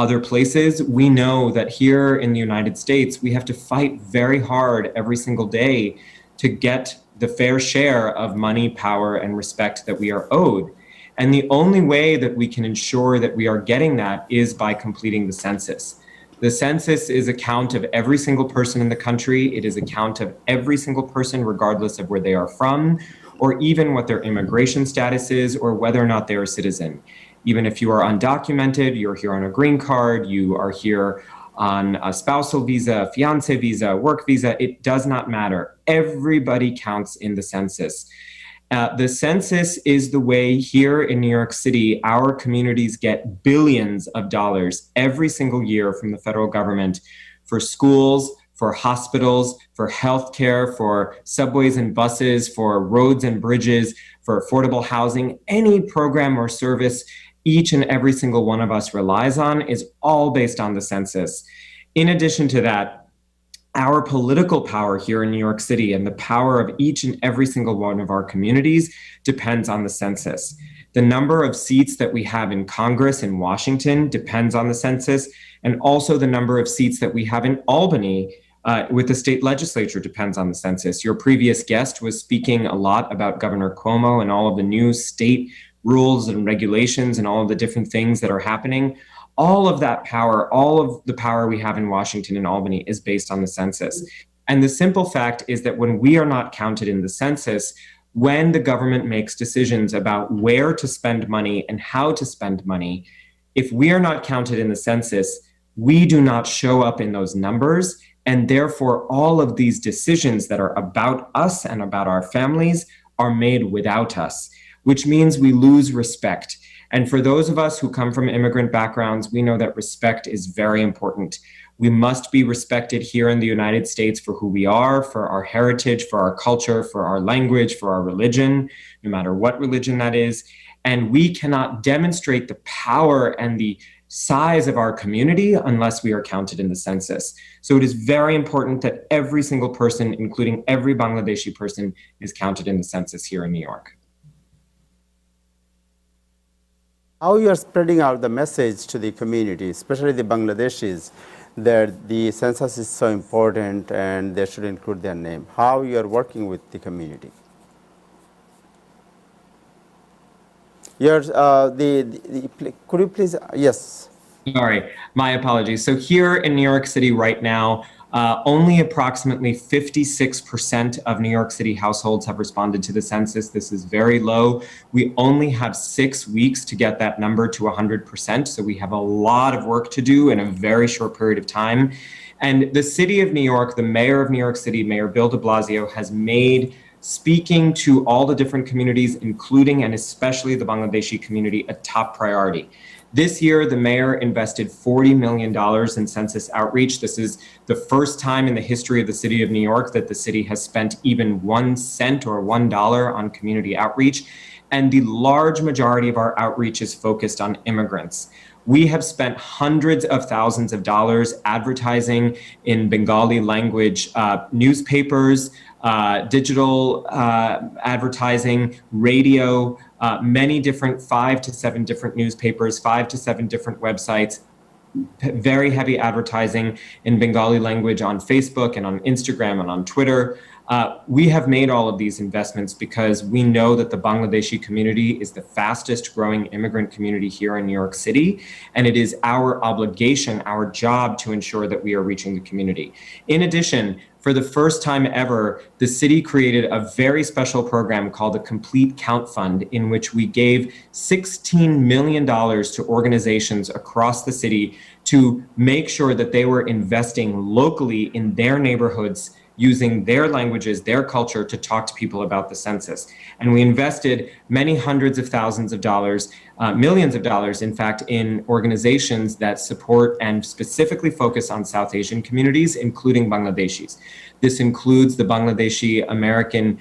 other places, we know that here in the United States, we have to fight very hard every single day to get the fair share of money, power, and respect that we are owed. And the only way that we can ensure that we are getting that is by completing the census. The census is a count of every single person in the country. It is a count of every single person, regardless of where they are from, or even what their immigration status is, or whether or not they're a citizen. Even if you are undocumented, you're here on a green card, you are here on a spousal visa, fiance visa, work visa, it does not matter. Everybody counts in the census. The census is the way here in New York City, our communities get billions of dollars every single year from the federal government for schools, for hospitals, for healthcare, for subways and buses, for roads and bridges, for affordable housing. Any program or service each and every single one of us relies on is all based on the census. In addition to that, our political power here in New York City and the power of each and every single one of our communities depends on the census. The number of seats that we have in Congress in Washington depends on the census, and also the number of seats that we have in Albany with the state legislature depends on the census. Your previous guest was speaking a lot about Governor Cuomo and all of the new state rules and regulations and all of the different things that are happening. All of that power, all of the power we have in Washington and Albany is based on the census. And the simple fact is that when we are not counted in the census, when the government makes decisions about where to spend money and how to spend money, if we are not counted in the census, we do not show up in those numbers. And therefore, all of these decisions that are about us and about our families are made without us, which means we lose respect. And for those of us who come from immigrant backgrounds, we know that respect is very important. We must be respected here in the United States for who we are, for our heritage, for our culture, for our language, for our religion, no matter what religion that is. And we cannot demonstrate the power and the size of our community unless we are counted in the census. So it is very important that every single person, including every Bangladeshi person, is counted in the census here in New York. How you are spreading out the message to the community, especially the Bangladeshis, that the census is so important and they should include their name? How you are working with the community? Could you please, yes. Sorry, my apologies. So here in New York City right now, only approximately 56% of New York City households have responded to the census. This is very low. We only have 6 weeks to get that number to 100%. So we have a lot of work to do in a very short period of time. And the city of New York, the mayor of New York City, Mayor Bill de Blasio, has made speaking to all the different communities, including and especially the Bangladeshi community, a top priority. This year, the mayor invested $40 million in census outreach. This is the first time in the history of the city of New York that the city has spent even 1 cent or $1 on community outreach. And the large majority of our outreach is focused on immigrants. We have spent hundreds of thousands of dollars advertising in Bengali language newspapers, digital advertising, radio, many different 5 to 7 different newspapers, 5 to 7 different websites, very heavy advertising in Bengali language on Facebook and on Instagram and on Twitter. We have made all of these investments because we know that the Bangladeshi community is the fastest growing immigrant community here in New York City, and it is our obligation, our job to ensure that we are reaching the community. In addition, for the first time ever, the city created a very special program called the Complete Count Fund, in which we gave $16 million to organizations across the city to make sure that they were investing locally in their neighborhoods, using their languages, their culture to talk to people about the census. And we invested many hundreds of thousands of dollars, millions of dollars, in fact, in organizations that support and specifically focus on South Asian communities, including Bangladeshis. This includes the Bangladeshi American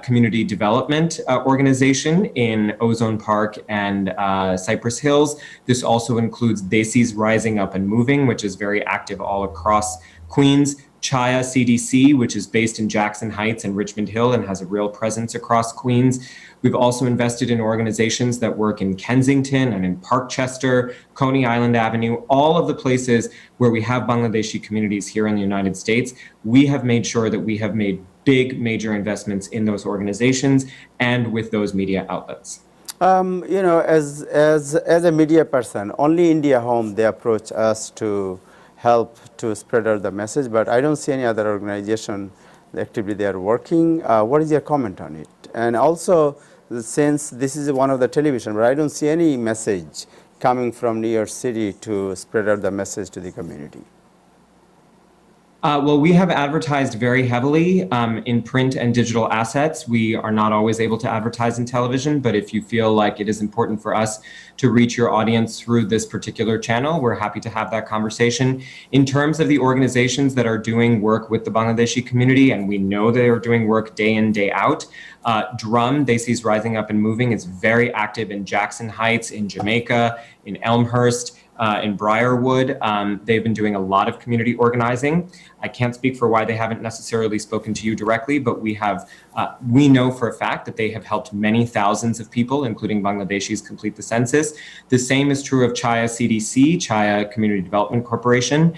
Community Development Organization in Ozone Park and Cypress Hills. This also includes Desis Rising Up and Moving, which is very active all across Queens. Chaya CDC, which is based in Jackson Heights and Richmond Hill and has a real presence across Queens. We've also invested in organizations that work in Kensington and in Parkchester, Coney Island Avenue, all of the places where we have Bangladeshi communities here in the United States. We have made sure that we have made big, major investments in those organizations and with those media outlets. You know, as a media person, only India Home, they approach us to help to spread out the message, but I don't see any other organization actively they are working. What is your comment on it? And also, since this is one of the television, but I don't see any message coming from New York City to spread out the message to the community. Well, we have advertised very heavily in print and digital assets. We are not always able to advertise in television, but if you feel like it is important for us to reach your audience through this particular channel, we're happy to have that conversation. In terms of the organizations that are doing work with the Bangladeshi community, and we know they are doing work day in, day out, Drum, Desis Rising Up and Moving, is very active in Jackson Heights, in Jamaica, in Elmhurst, in Briarwood. They've been doing a lot of community organizing. I can't speak for why they haven't necessarily spoken to you directly, but we know for a fact that they have helped many thousands of people, including Bangladeshis, complete the census. The same is true of Chaya CDC, Chaya Community Development Corporation.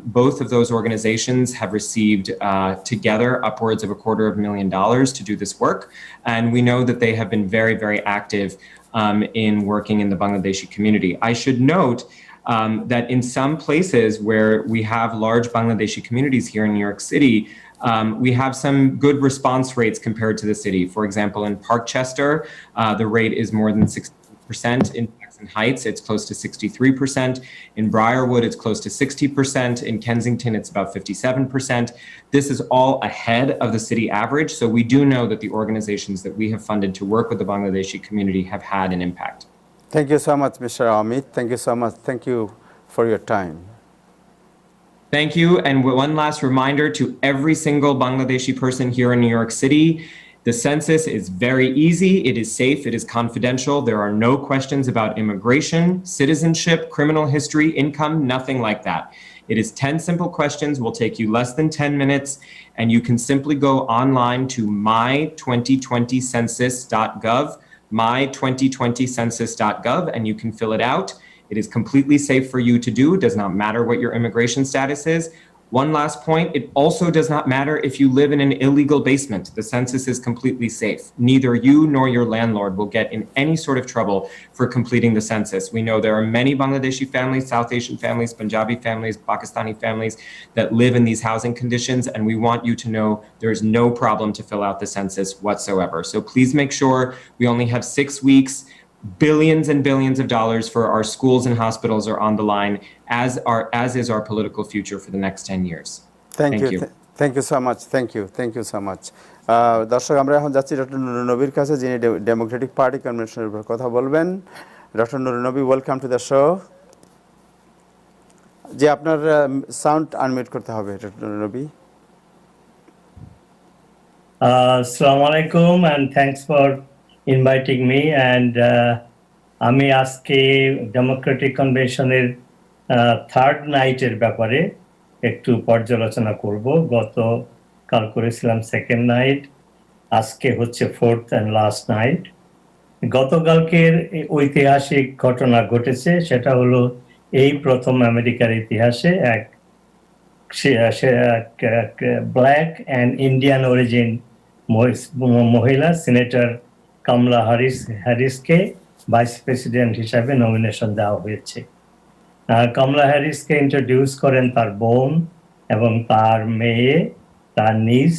Both of those organizations have received together upwards of $250,000 to do this work. And we know that they have been very, very active in working in the Bangladeshi community. I should note that in some places where we have large Bangladeshi communities here in New York City, we have some good response rates compared to the city. For example, in Parkchester, the rate is more than 60%. In Jackson Heights, it's close to 63%. In Briarwood, it's close to 60%. In Kensington, it's about 57%. This is all ahead of the city average. So we do know that the organizations that we have funded to work with the Bangladeshi community have had an impact. Thank you so much, Mr. Amit. Thank you so much. Thank you for your time. Thank you. And one last reminder to every single Bangladeshi person here in New York City, the census is very easy, it is safe, it is confidential. There are no questions about immigration, citizenship, criminal history, income, nothing like that. It is 10 simple questions, will take you less than 10 minutes, and you can simply go online to my2020census.gov, my2020census.gov, and you can fill it out. It is completely safe for you to do, does not matter what your immigration status is. One last point, it also does not matter if you live in an illegal basement. The census is completely safe. Neither you nor your landlord will get in any sort of trouble for completing the census. We know there are many Bangladeshi families, South Asian families, Punjabi families, Pakistani families that live in these housing conditions, and we want you to know there is no problem to fill out the census whatsoever. So please make sure we only have 6 weeks. Billions and billions of dollars for our schools and hospitals are on the line, as is our political future for the next 10 years. Thank you. Thank you so much. Thank you so much. দর্শক আমরা এখন যাচ্ছি doctor Nurun নবীর কাছে, যিনি Democratic party কনভেনশনের উপর কথা বলবেন। ডক্টর নুরুন নবী, ওয়েলকাম টু দ্য শো। যে আপনার সাউন্ড আনমিউট করতে হবে ডক্টর নুরুন নবী। Assalamu alaikum and thanks for inviting me, and আমি আজকে ডেমোক্রেটিক কনভেনশনের থার্ড নাইটের ব্যাপারে একটু পর্যালোচনা করব। গতকাল করেছিলাম সেকেন্ড নাইট, আজকে হচ্ছে ফোর্থ অ্যান্ড লাস্ট নাইট। গতকালকের ঐতিহাসিক ঘটনা ঘটেছে, সেটা হলো এই প্রথম আমেরিকার ইতিহাসে এক ব্ল্যাক অ্যান্ড ইন্ডিয়ান অরিজিন মহিলা সিনেটর কমলা হ্যারিসকে ভাইস প্রেসিডেন্ট হিসাবে নমিনেশন দেওয়া হয়েছে। কমলা হ্যারিসকে ইন্ট্রোডিউস করেন তার বোন এবং তার মেয়ে, তার নিজ।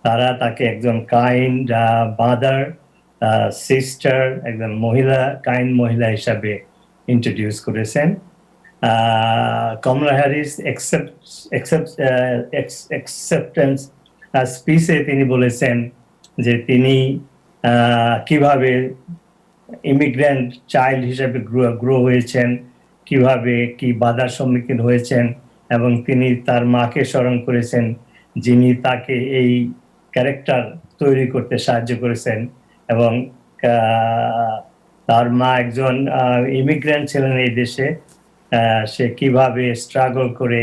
তারা তাকে একজন কাইন্ড মাদার, সিস্টার, একজন মহিলা, কাইন্ড মহিলা হিসাবে ইন্ট্রোডিউস করেছেন। কমলা হ্যারিস অ্যাকসেপ্টেন্স স্পিচে তিনি বলেছেন যে তিনি কিভাবে ইমিগ্রেন্ট চাইল্ড হিসেবে গ্রো হয়েছেন, কিভাবে কি বাধার সম্মুখীন হয়েছেন, এবং তিনি তার মাকে স্মরণ করেছেন যিনি তাকে এই ক্যারেক্টার তৈরি করতে সাহায্য করেছেন। এবং তার মা একজন ইমিগ্রেন্ট ছিলেন এই দেশে, সে কিভাবে স্ট্রাগল করে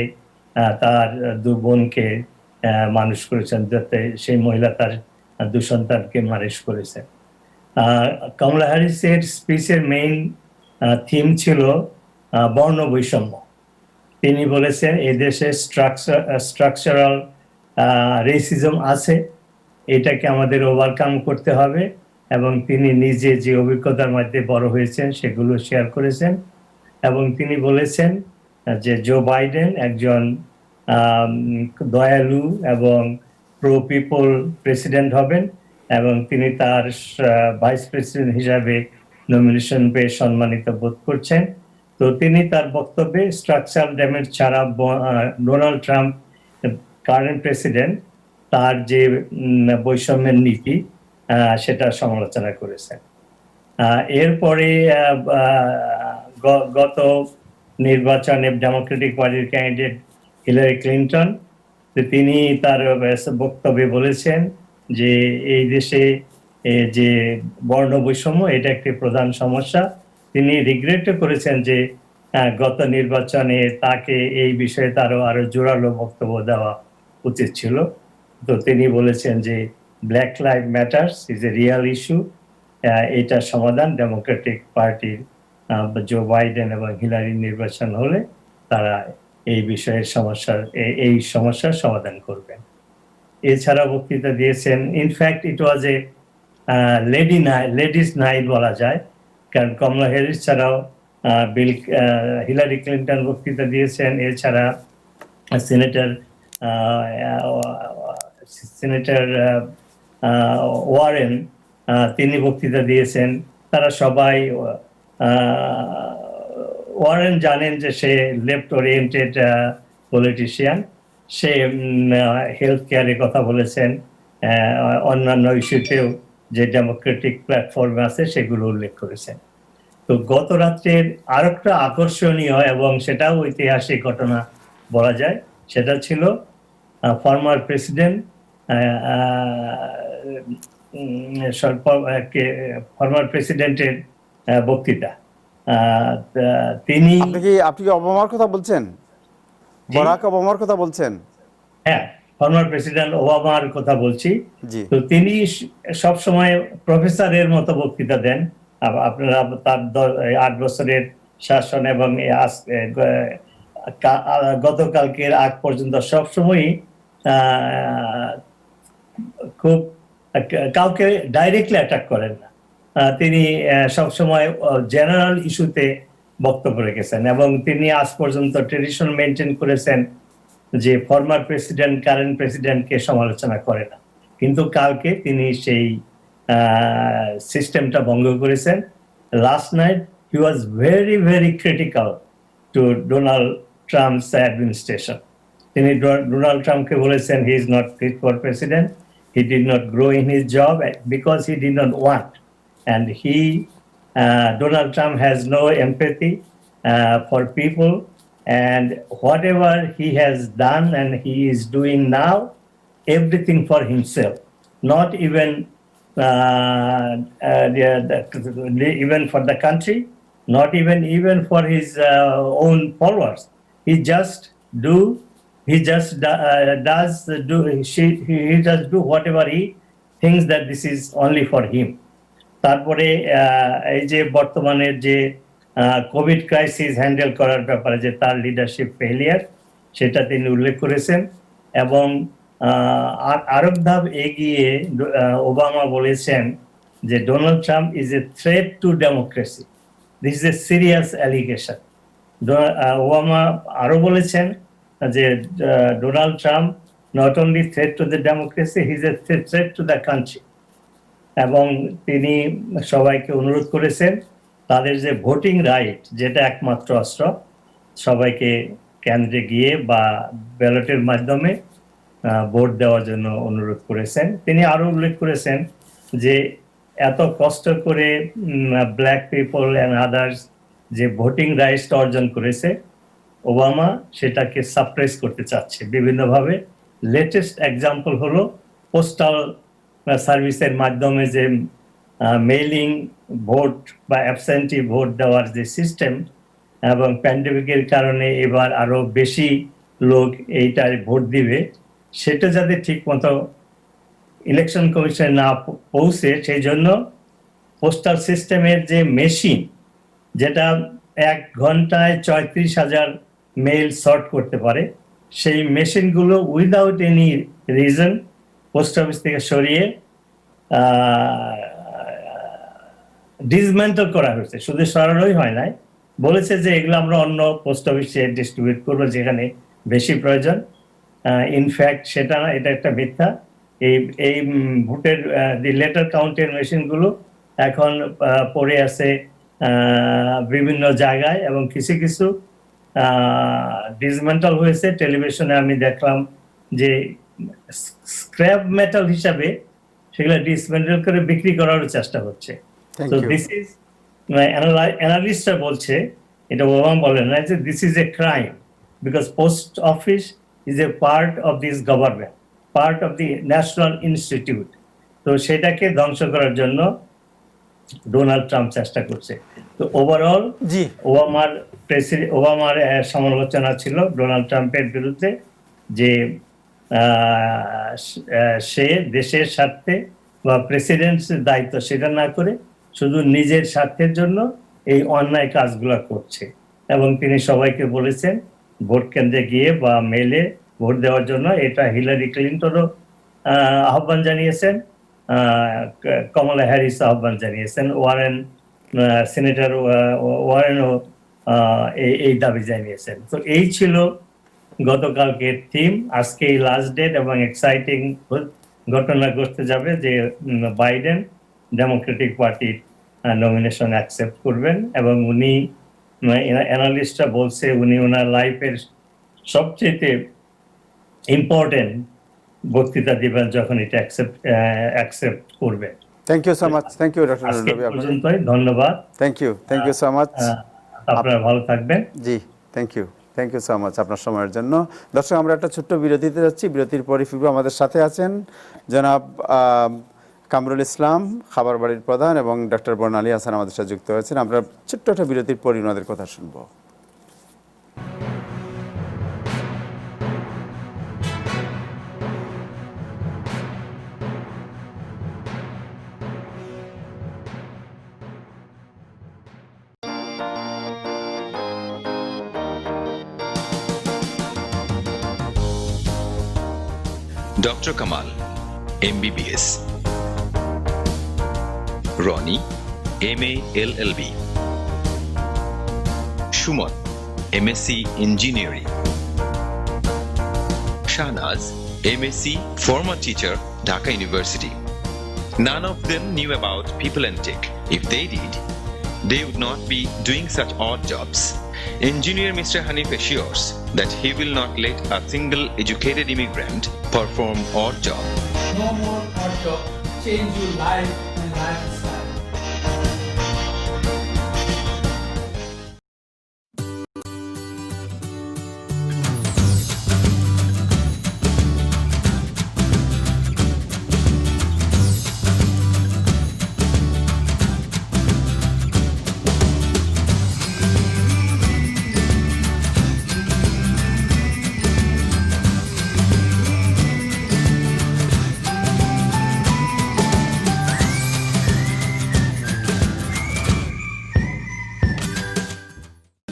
তার দু বোনকে মানুষ করেছেন, যাতে সেই মহিলা তার দু সন্তানকে মানুষ করেছেন। কমলা হ্যারিসের স্পিচের মেইন থিম ছিল বর্ণ বৈষম্য। তিনি বলেছেন এই দেশে স্ট্রাকচারাল রেসিজম আছে, এটাকে আমাদের ওভারকাম করতে হবে, এবং তিনি নিজে যে অভিজ্ঞতার মধ্যে বড় হয়েছেন সেগুলো শেয়ার করেছেন। এবং তিনি বলেছেন যে জো বাইডেন একজন দয়ালু এবং প্রো পিপল প্রেসিডেন্ট হবেন, এবং তিনি তার ভাইস প্রেসিডেন্ট হিসাবে নমিনেশন পেয়ে সম্মানিত বোধ করছেন। তো তিনি তার বক্তব্যে স্ট্রাকচারাল ড্যামেজ ছাড়া ডোনাল্ড ট্রাম্প কারেন্ট প্রেসিডেন্ট তার যে বৈষম্যের নীতি সেটা সমালোচনা করেছেন। এরপরে গত নির্বাচনে ডেমোক্রেটিক পার্টির ক্যান্ডিডেট হিলারি ক্লিন্টন, তিনি তার বক্তব্যে বলেছেন যে এই দেশে যে বর্ণ বৈষম্য এটা একটি প্রধান সমস্যা। তিনি রিগ্রেটও করেছেন যে গত নির্বাচনে তাকে এই বিষয়ে আরো জোরালো বক্তব্য দেওয়া উচিত ছিল। তো তিনি বলেছেন যে black live matters is a Real issue, এটার সমাধান ডেমোক্রেটিক পার্টির জো বাইডেন এবং হিলারি নির্বাচন হলে তারা এই বিষয়ের সমস্যার সমাধান করবেন। এছাড়া বক্তৃতা দিয়েছেন, in fact it was A ladies night বলা যায়, কারণ কমলা হ্যারিস ছাড়াও হিলারি ক্লিন্টন বক্তৃতা দিয়েছেন। এছাড়া সিনেটর ওয়ারেন তিনি বক্তৃতা দিয়েছেন। তারা সবাই, ওয়ারেন জানেন যে সে লেফট ওরিয়েন্টেড পলিটিশিয়ান, সে হেলথ কেয়ারের কথা বলেছেন, অন্যান্য ইস্যুতেও যে ডেমোক্রেটিক প্ল্যাটফর্মে আছে সেগুলো উল্লেখ করেছেন। তো গত রাত্রের আরেকটা আকর্ষণীয় এবং সেটাও ঐতিহাসিক ঘটনা বলা যায়, সেটা ছিল ফর্মার প্রেসিডেন্ট ফর্মার প্রেসিডেন্টের বক্তৃতা। তিনি আপনি কি ওবামার কথা বলছেন? বারাক ওবামার কথা বলছেন? হ্যাঁ, ফর্মার প্রেসিডেন্ট ওবামার কথা বলছি। জি। তো তিনি সব সময় প্রফেসরের মতো বক্তৃতা দেন। আপনারা তার 8 বছরের শাসন এবং গতকালকের আগ পর্যন্ত সবসময়ই খুব কাউকে ডাইরেক্টলি অ্যাটাক করেন না। তিনি সবসময় জেনারেল ইস্যুতে বক্তব্য রেখেছেন, এবং তিনি আজ পর্যন্ত ট্রেডিশন মেনটেন করেছেন যে ফর্মার প্রেসিডেন্ট কারেন্ট প্রেসিডেন্টকে সমালোচনা করে না। কিন্তু কালকে তিনি সেই সিস্টেমটা ভঙ্গ করেছেন। Last night he was very very critical to Donald Trump's administration. তিনি ডোনাল্ড ট্রাম্পকে বলেছেন he is not fit for president, he did not grow in his job because he did not want, and Donald Trump has no empathy for people, and whatever he has done and he is doing now, everything for himself, not even even for the country, not even for his own followers. He just do whatever he thinks that this is only for him. তারপরে এই যে বর্তমানের যে Covid crisis handle করার ব্যাপারে যে তার leadership failure, সেটা তিনি উল্লেখ করেছেন। এবং আরব ধাপ এগিয়ে ওবামা বলেছেন যে Donald Trump is a threat to democracy. This is a serious allegation. Obama আরো বলেছেন যে Donald Trump not only threat to the democracy, he is a threat to the country. এবং তিনি সবাইকে অনুরোধ করেছেন তাদের যে ভোটিং রাইট, যেটা একমাত্র অস্ত্র, সবাইকে কেন্দ্রে গিয়ে বা ব্যালটের মাধ্যমে ভোট দেওয়ার জন্য অনুরোধ করেছেন। তিনি আরো উল্লেখ করেছেন যে এত কষ্ট করে ব্ল্যাক পিপল অ্যান্ড আদার্স যে ভোটিং রাইটসটা অর্জন করেছে, ওবামা সেটাকে সাপ্রেস করতে চাচ্ছে বিভিন্নভাবে। লেটেস্ট এক্সাম্পল হলো পোস্টাল সার্ভিসের মাধ্যমে যে মেইলিং ভোট বা অ্যাবসেন্টি ভোট দেওয়ার যে সিস্টেম, এবং প্যান্ডেমিকের কারণে এবার আরো বেশি লোক এইটায় ভোট দিবে, সেটা যাতে ঠিক মতো ইলেকশন কমিশনে না পৌঁছে, সেই জন্য পোস্টাল সিস্টেমের যে মেশিন, যেটা 1 ঘন্টায় 34,000 মেইল সর্ট করতে পারে, সেই মেশিনগুলো without any reason post office থেকে সরিয়ে ডিসমেন্টল করা হয়েছে। শুধু সরানোই হয় নাই, বলেছে যে এগুলো আমরা অন্য পোস্ট অফিসে ডিস্ট্রিবিউট করবো যেখানে বেশি প্রয়োজন। ইনফ্যাক্ট সেটা না, এটা একটা মিথ্যা। এই ভোটের লেটার কাউন্টের মেশিনগুলো এখন পড়ে আছে বিভিন্ন জায়গায়, এবং কিছু কিছু ডিসমেন্টাল হয়েছে। টেলিভিশনে আমি দেখলাম যে স্ক্র্যাপ মেটাল হিসাবে সেগুলো ডিসমেন্টাল করে বিক্রি করারও চেষ্টা হচ্ছে। তো দিস ইজ অ্যানালিস্টরা বলছে, এটা ওবামা বলেন না, যে this is a crime because post office is a part of this government, part of the national institute. তো সেটাকে ধ্বংস করার জন্য ডোনাল্ড ট্রাম্প চেষ্টা করছে। তো ওভারঅল ওবামার সমালোচনা ছিল ডোনাল্ড ট্রাম্পের বিরুদ্ধে যে সে দেশের স্বার্থে বা প্রেসিডেন্টের দায়িত্ব সেটা না করে শুধু নিজের স্বার্থের জন্য এই অন্যায় কাজগুলো করছে। এবং তিনি সবাইকে বলেছেন ভোট কেন্দ্রে গিয়ে বা মেলে ভোট দেওয়ার জন্য। এটা হিলারি ক্লিন্টনও আহ্বান জানিয়েছেন, কমলা হ্যারিস আহ্বান জানিয়েছেন, সিনেটর ওয়ারেনও এই দাবি জানিয়েছেন। তো এই ছিল গতকালকের থিম। আজকে এই লাস্ট ডেট এবং এক্সাইটিং ঘটনা ঘটতে যাবে যে বাইডেন ডেমোক্রেটিক পার্টির নমিনেশন অ্যাকসেপ্ট করবেন, এবং উনি অ্যানালিস্টরা বলছে উনি ওনার লাইফের সবচেয়ে ইম্পর্টেন্ট বক্তৃতা দিবেন যখন এটা অ্যাকসেপ্ট করবেন। Thank you so much. Thank you doctor Nurul Nabi, পর্যন্তই ধন্যবাদ। Thank you so much. আপনারা ভালো থাকবেন। জি, থ্যাংক ইউ সো মাচ আপনার সময়ের জন্য। দর্শক, আমরা একটা ছোট্ট বিরতিতে যাচ্ছি, বিরতির পরে ফিরবো। আমাদের সাথে আছেন জনাব কামরুল ইসলাম, খাবার বাড়ির প্রধান, এবং ডক্টর বর্ণালী হাসান আমাদের সাথে যুক্ত হয়েছেন। আমরা ছোট্ট একটা বিরতির পরে ওনাদের কথা শুনবো। Dr. Kamal, MBBS. Ronnie, MA LLB. Shumon, MSc Engineering. Shahnaz, MSc, former teacher, Dhaka University. None of them knew about People and Tech. If they did, they would not be doing such odd jobs. Engineer Mr. Hanif assures that he will not let a single educated immigrant perform odd job. No more odd job. Change your life and lifestyle.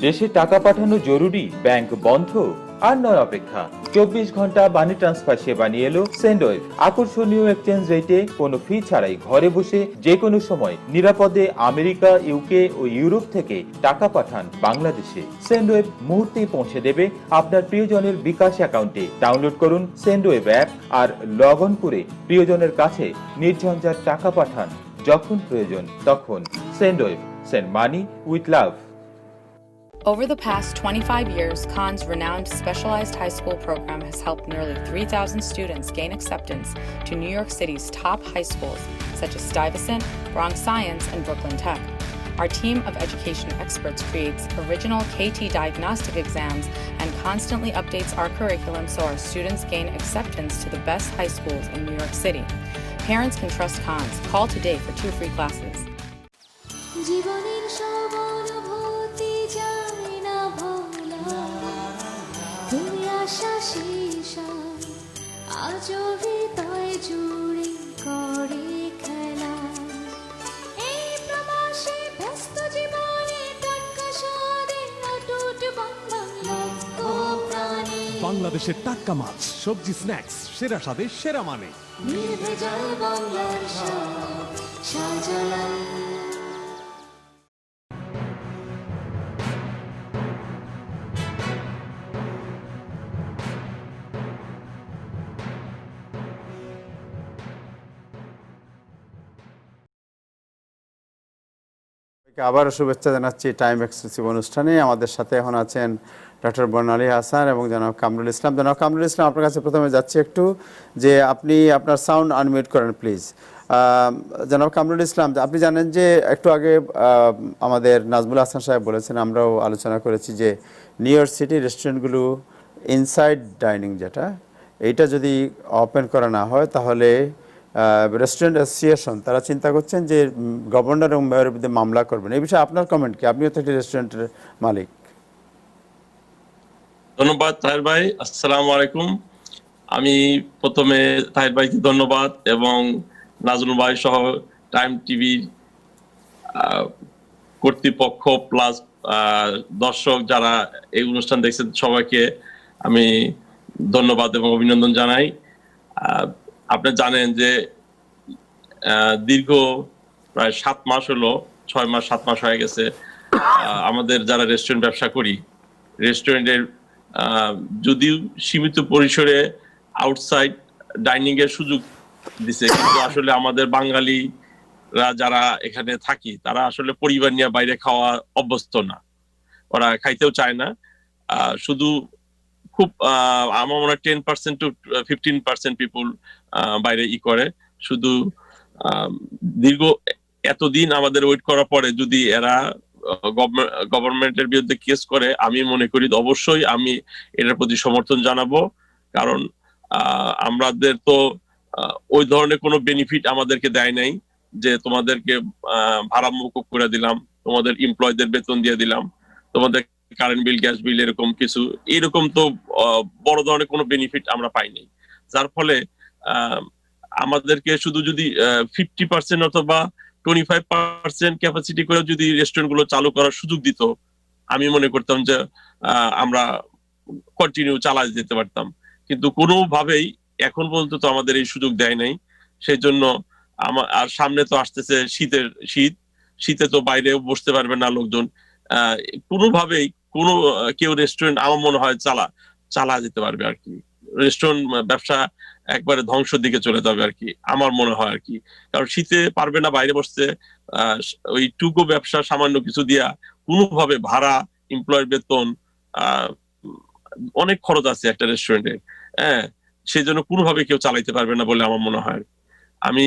দেশে টাকা পাঠানো জরুরি, bank বন্ধ, আর নয় অপেক্ষা। 24 ঘন্টা money transfer সেবা নিয়ে এলো সেন্ডওয়েভ। আকর্ষণীয় এক্সচেঞ্জ রেটে কোনো ফি ছাড়াই ঘরে বসে যে কোনো সময় নিরাপদে আমেরিকা, ইউকে ও ইউরোপ থেকে টাকা পাঠান বাংলাদেশে। সেন্ডওয়েভ মুহূর্তেই পৌঁছে দেবে আপনার প্রিয়জনের বিকাশ অ্যাকাউন্টে। ডাউনলোড করুন সেন্ডওয়েভ অ্যাপ আর লগ অন করে প্রিয়জনের কাছে নির্ঝঞ্ঝাট টাকা পাঠান যখন প্রয়োজন তখন। Sendwave, send money with love. Over the past 25 years, Khan's renowned specialized high school program has helped nearly 3,000 students gain acceptance to New York City's top high schools, such as Stuyvesant, Bronx Science, and Brooklyn Tech. Our team of education experts creates original KT diagnostic exams and constantly updates our curriculum so our students gain acceptance to the best high schools in New York City. Parents can trust Khan's. Call today for 2 free classes. আজও হৃদয় জুড়ে করে খেলা, এই প্রবাসে ব্যস্ত জীবনে টাটকা স্বাদে অটুট বন্ধন লক্ষ প্রাণে। বাংলাদেশের টাটকা মাছ, সবজি, স্ন্যাক্স, সেরা স্বাদে সেরা মানে। নির্ভেজাল বাংলার স্বাদ শাহজালাল। আবারও শুভেচ্ছা জানাচ্ছি টাইম এক্সক্লুসিভ অনুষ্ঠানে। আমাদের সাথে এখন আছেন ডক্টর বর্ণালী হাসান এবং জনাব কামরুল ইসলাম। জনাব কামরুল ইসলাম, আপনার কাছে প্রথমে যাচ্ছি একটু যে আপনি আপনার সাউন্ড আনমিউট করেন প্লিজ। জনাব কামরুল ইসলাম, আপনি জানেন যে একটু আগে আমাদের নাজমুল হাসান সাহেব বলেছেন, আমরাও আলোচনা করেছি যে নিউ ইয়র্ক সিটি রেস্টুরেন্টগুলো ইনসাইড ডাইনিং যেটা, এইটা যদি ওপেন করা না হয় তাহলে রেস্টুরেন্ট অ্যাসোসিয়েশন তারা চিন্তা করছেন যে গভর্নর এবং মেয়রের বিরুদ্ধে মামলা করবেন। এই বিষয়ে আপনার কমেন্ট কি? আপনিও তো একটি রেস্টুরেন্টের মালিক। ধন্যবাদ তাহের ভাই, আসসালামু আলাইকুম। আমি প্রথমে তাহের ভাইকে ধন্যবাদ এবং নাজরুল ভাই সহ টাইম টিভির কর্তৃপক্ষ প্লাস দর্শক যারা এই অনুষ্ঠান দেখছেন সবাইকে আমি ধন্যবাদ এবং অভিনন্দন জানাই। আপনি জানেন যে দীর্ঘ প্রায় 7 মাস হলো, 6 মাস 7 মাস হয়ে গেছে আমাদের যারা রেস্টুরেন্ট ব্যবসা করি, রেস্টুরেন্টের যদিও সীমিত পরিসরে আউটসাইড ডাইনিং এর সুযোগ দিছে, কিন্তু আসলে আমাদের বাঙালিরা যারা এখানে থাকি তারা আসলে পরিবার নিয়ে বাইরে খাওয়া অভ্যস্ত না, ওরা খাইতেও চায় না। শুধু খুব আমার মনে হয় 10% to 15% পিপুল বাইরে করে। শুধু দীর্ঘ এতদিন আমাদের ওয়েট করার পরে যদি এরা গভর্নমেন্টের বিরুদ্ধে কেস করে, আমি মনে করি অবশ্যই আমি এটার প্রতি সমর্থন জানাবো। কারণ আমাদের তো ওই ধরনের কোনো বেনিফিট আমাদেরকে দেয় নাই যে তোমাদেরকে ভাড়া মকুব করে দিলাম, তোমাদের এমপ্লয়ীদের বেতন দিয়ে দিলাম, তোমাদের কারেন্ট বিল, গ্যাস বিল, এরকম তো বড় ধরনের কোনো বেনিফিট আমরা পাইনি। যার ফলে আমাদেরকে শুধু যদি 50% অথবা 25% ক্যাপাসিটি করে যদি রেস্টুরেন্ট গুলো চালু করার সুযোগ দিত, আমি মনে করতাম যে আমরা কন্টিনিউ চালাতে যেতে পারতাম। কিন্তু কোনোভাবেই এখন পর্যন্ত তো আমাদের এই সুযোগ দেয় নাই। সেই জন্য আর সামনে তো আসতেছে শীতে তো বাইরে বসতে পারবে না লোকজন। কোনোভাবেই কেউ রেস্টুরেন্ট আমার মনে হয় চালা যেতে পারবে আর কি। রেস্টুরেন্ট ব্যবসা একবারে ধ্বংসের দিকে চলে যাবে আর কি, আমার মনে হয় আর কি। কারণ শীতে পারবে না বাইরে বসতে, ওই টুকু ব্যবসা সামান্য কিছু দিয়া কোনোভাবে ভাড়া, এমপ্লয়ের বেতন, অনেক খরচ আছে একটা রেস্টুরেন্টে, হ্যাঁ, সেই জন্য কোনোভাবে কেউ চালাইতে পারবে না বলে আমার মনে হয়। আমি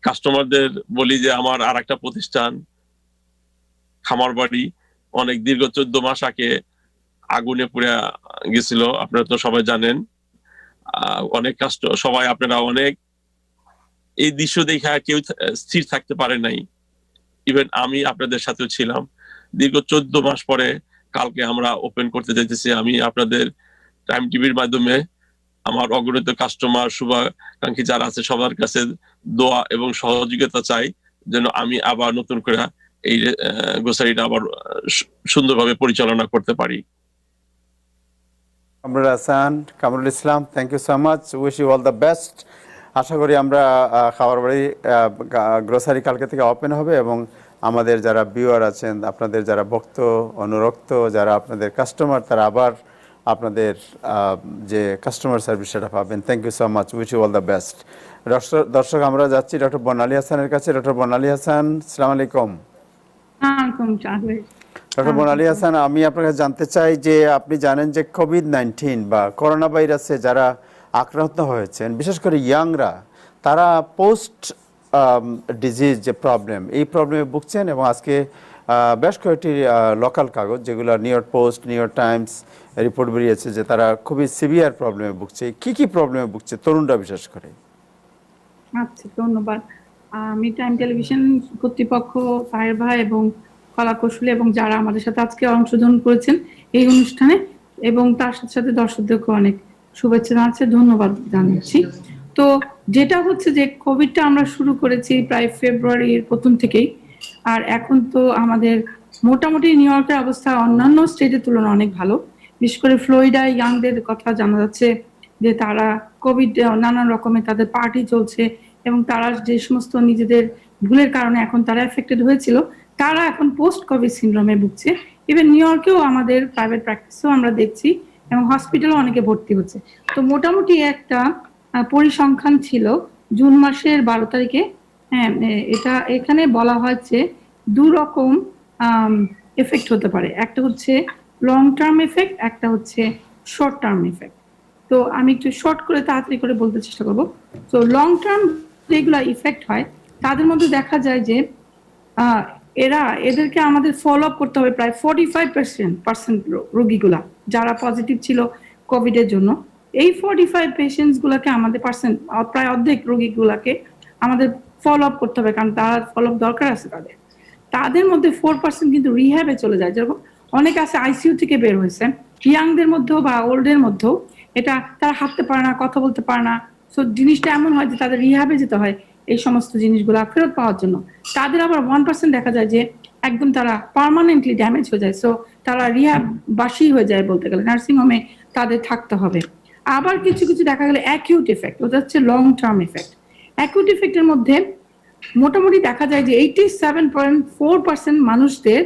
কাস্টমারদের বলি যে আমার আর একটা প্রতিষ্ঠান খামার বাড়ি অনেক দীর্ঘ 14 মাস আগে আগুনে পুড়ে গেছিল, আপনারা তো সবাই জানেন। অনেক সবাই আপনারা অনেক এই দৃশ্য দেখা কেউ স্থির থাকতে পারে নাই, ইভেন আমি আপনাদের সাথেও ছিলাম। দীর্ঘ 14 মাস পরে কালকে আমরা ওপেন করতে যাইতেছি। আমি আপনাদের টাইম টিভির মাধ্যমে আমার অগণিত কাস্টমার, শুভাকাঙ্ক্ষী যারা আছে সবার কাছে দোয়া এবং সহযোগিতা চাই যেন আমি আবার নতুন করে এই গ্রোসারিটা আবার সুন্দরভাবে পরিচালনা করতে পারি। Kamrul Hasan, Kamrul Islam, thank you so much, wish you all the best. আশা করি আমরা খাবার বাড়ি গ্রোসারি কালকে থেকে ওপেন হবে এবং আমাদের যারা ভিউয়ার আছেন, আপনাদের যারা ভক্ত অনুরক্ত, যারা আপনাদের কাস্টমার, তারা আবার আপনাদের যে কাস্টমার সার্ভিস সেটা পাবেন। Thank you so much, wish you all the best. দর্শক আমরা যাচ্ছি ডক্টর বর্ণালী হাসানের কাছে। ডক্টর বর্ণালী হাসান, আসসালামু আলাইকুম। ডক্টর বর্ণালী হাসান, আমি আপনার কাছে জানতে চাই যে আপনি জানেন যে কোভিড-19 বা করোনা ভাইরাসে যারা আক্রান্ত হয়েছেন, বিশেষ করে ইয়াংরা, তারা পোস্ট ডিজিজ যে প্রবলেম, এই প্রবলেমে ভুগছেন এবং আজকে বেশ কয়েকটি লোকাল কাগজ, যেগুলো new York post, new York Times report বেরিয়েছে যে তারা খুবই সিভিয়ার প্রবলেমে ভুগছে। কি প্রবলেমে ভুগছে তরুণরা বিশেষ করে? আচ্ছা, ধন্যবাদ। আমি টাইম টেলিভিশন কর্তৃপক্ষ, তাহের ভাই এবং কলা কৌশলী এবং যারা আমাদের সাথে আজকে অংশগ্রহণ করেছেন এই অনুষ্ঠানে, এবং তার সাথে সাথে দর্শকদেরকে অনেক শুভেচ্ছা জানাচ্ছি, ধন্যবাদ জানাচ্ছি। তো যেটা হচ্ছে যে কোভিডটা আমরা শুরু করেছি প্রায় ফেব্রুয়ারির প্রথম থেকেই, আর এখন তো আমাদের মোটামুটি নিউ ইয়র্কের অবস্থা অন্যান্য স্টেটের তুলনায় অনেক ভালো। বিশেষ করে ফ্লোরিডায় ইয়াংদের কথা জানা যাচ্ছে যে তারা কোভিড নানান রকমের তাদের পার্টি চলছে এবং তারা যে সমস্ত নিজেদের ভুলের কারণে এখন তারা এফেক্টেড হয়েছিল, তারা এখন পোস্ট কোভিড সিনড্রোমে ভুগছে। ইভেন নিউ ইয়র্কেও আমাদের প্রাইভেট প্র্যাকটিসেও আমরা দেখছি এবং হসপিটালও অনেকে ভর্তি হচ্ছে। তো মোটামুটি একটা পরিসংখ্যান ছিল জুন মাসের 12 তারিখে। হ্যাঁ, এটা এখানে বলা হয়েছে দু রকম এফেক্ট হতে পারে, একটা হচ্ছে লং টার্ম এফেক্ট, একটা হচ্ছে শর্ট টার্ম এফেক্ট। তো আমি একটু শর্ট করে তাড়াতাড়ি করে বলতে চেষ্টা করবো। তো লং টার্ম যেগুলো ইফেক্ট হয় তাদের মধ্যে দেখা যায় যে এদেরকে আমাদের ফলো আপ করতে হবে প্রায় 45% রোগীগুলা যারা পজিটিভ ছিল কোভিডের জন্য। এই 45 পেশেন্টস গুলাকে আমাদের প্রায় অর্ধেক রোগীগুলাকে আমাদের ফলো আপ করতে হবে, কারণ তার ফলো আপ দরকার আছে তাদের মধ্যে 4% কিন্তু রিহ্যাবে চলে যায়। যেরকম অনেক আছে আইসিইউ থেকে বের হয়েছে, ইয়াংদের মধ্যেও বা ওল্ডের মধ্যেও, এটা তারা হাঁটতে পারে না, কথা বলতে পারে না। সো জিনিসটা এমন হয় যে তাদের রিহ্যাবে যেতে হয় এই সমস্ত জিনিসগুলো ফেরত পাওয়ার জন্য। তাদের আবার 1% দেখা যায় যে একদম তারা পার্মানেন্টলি ড্যামেজ হয়ে যায়, সো তারা রিহ্যাব বাসী হয়ে যায় বলতে গেলে, নার্সিং হোমে তাদের থাকতে হবে। আবার কিছু কিছু দেখা গেলে অ্যাকিউট এফেক্ট, ওটা হচ্ছে লং টার্ম এফেক্ট। অ্যাকিউট এফেক্টের মধ্যে মোটামুটি দেখা যায় যে 87.4% মানুষদের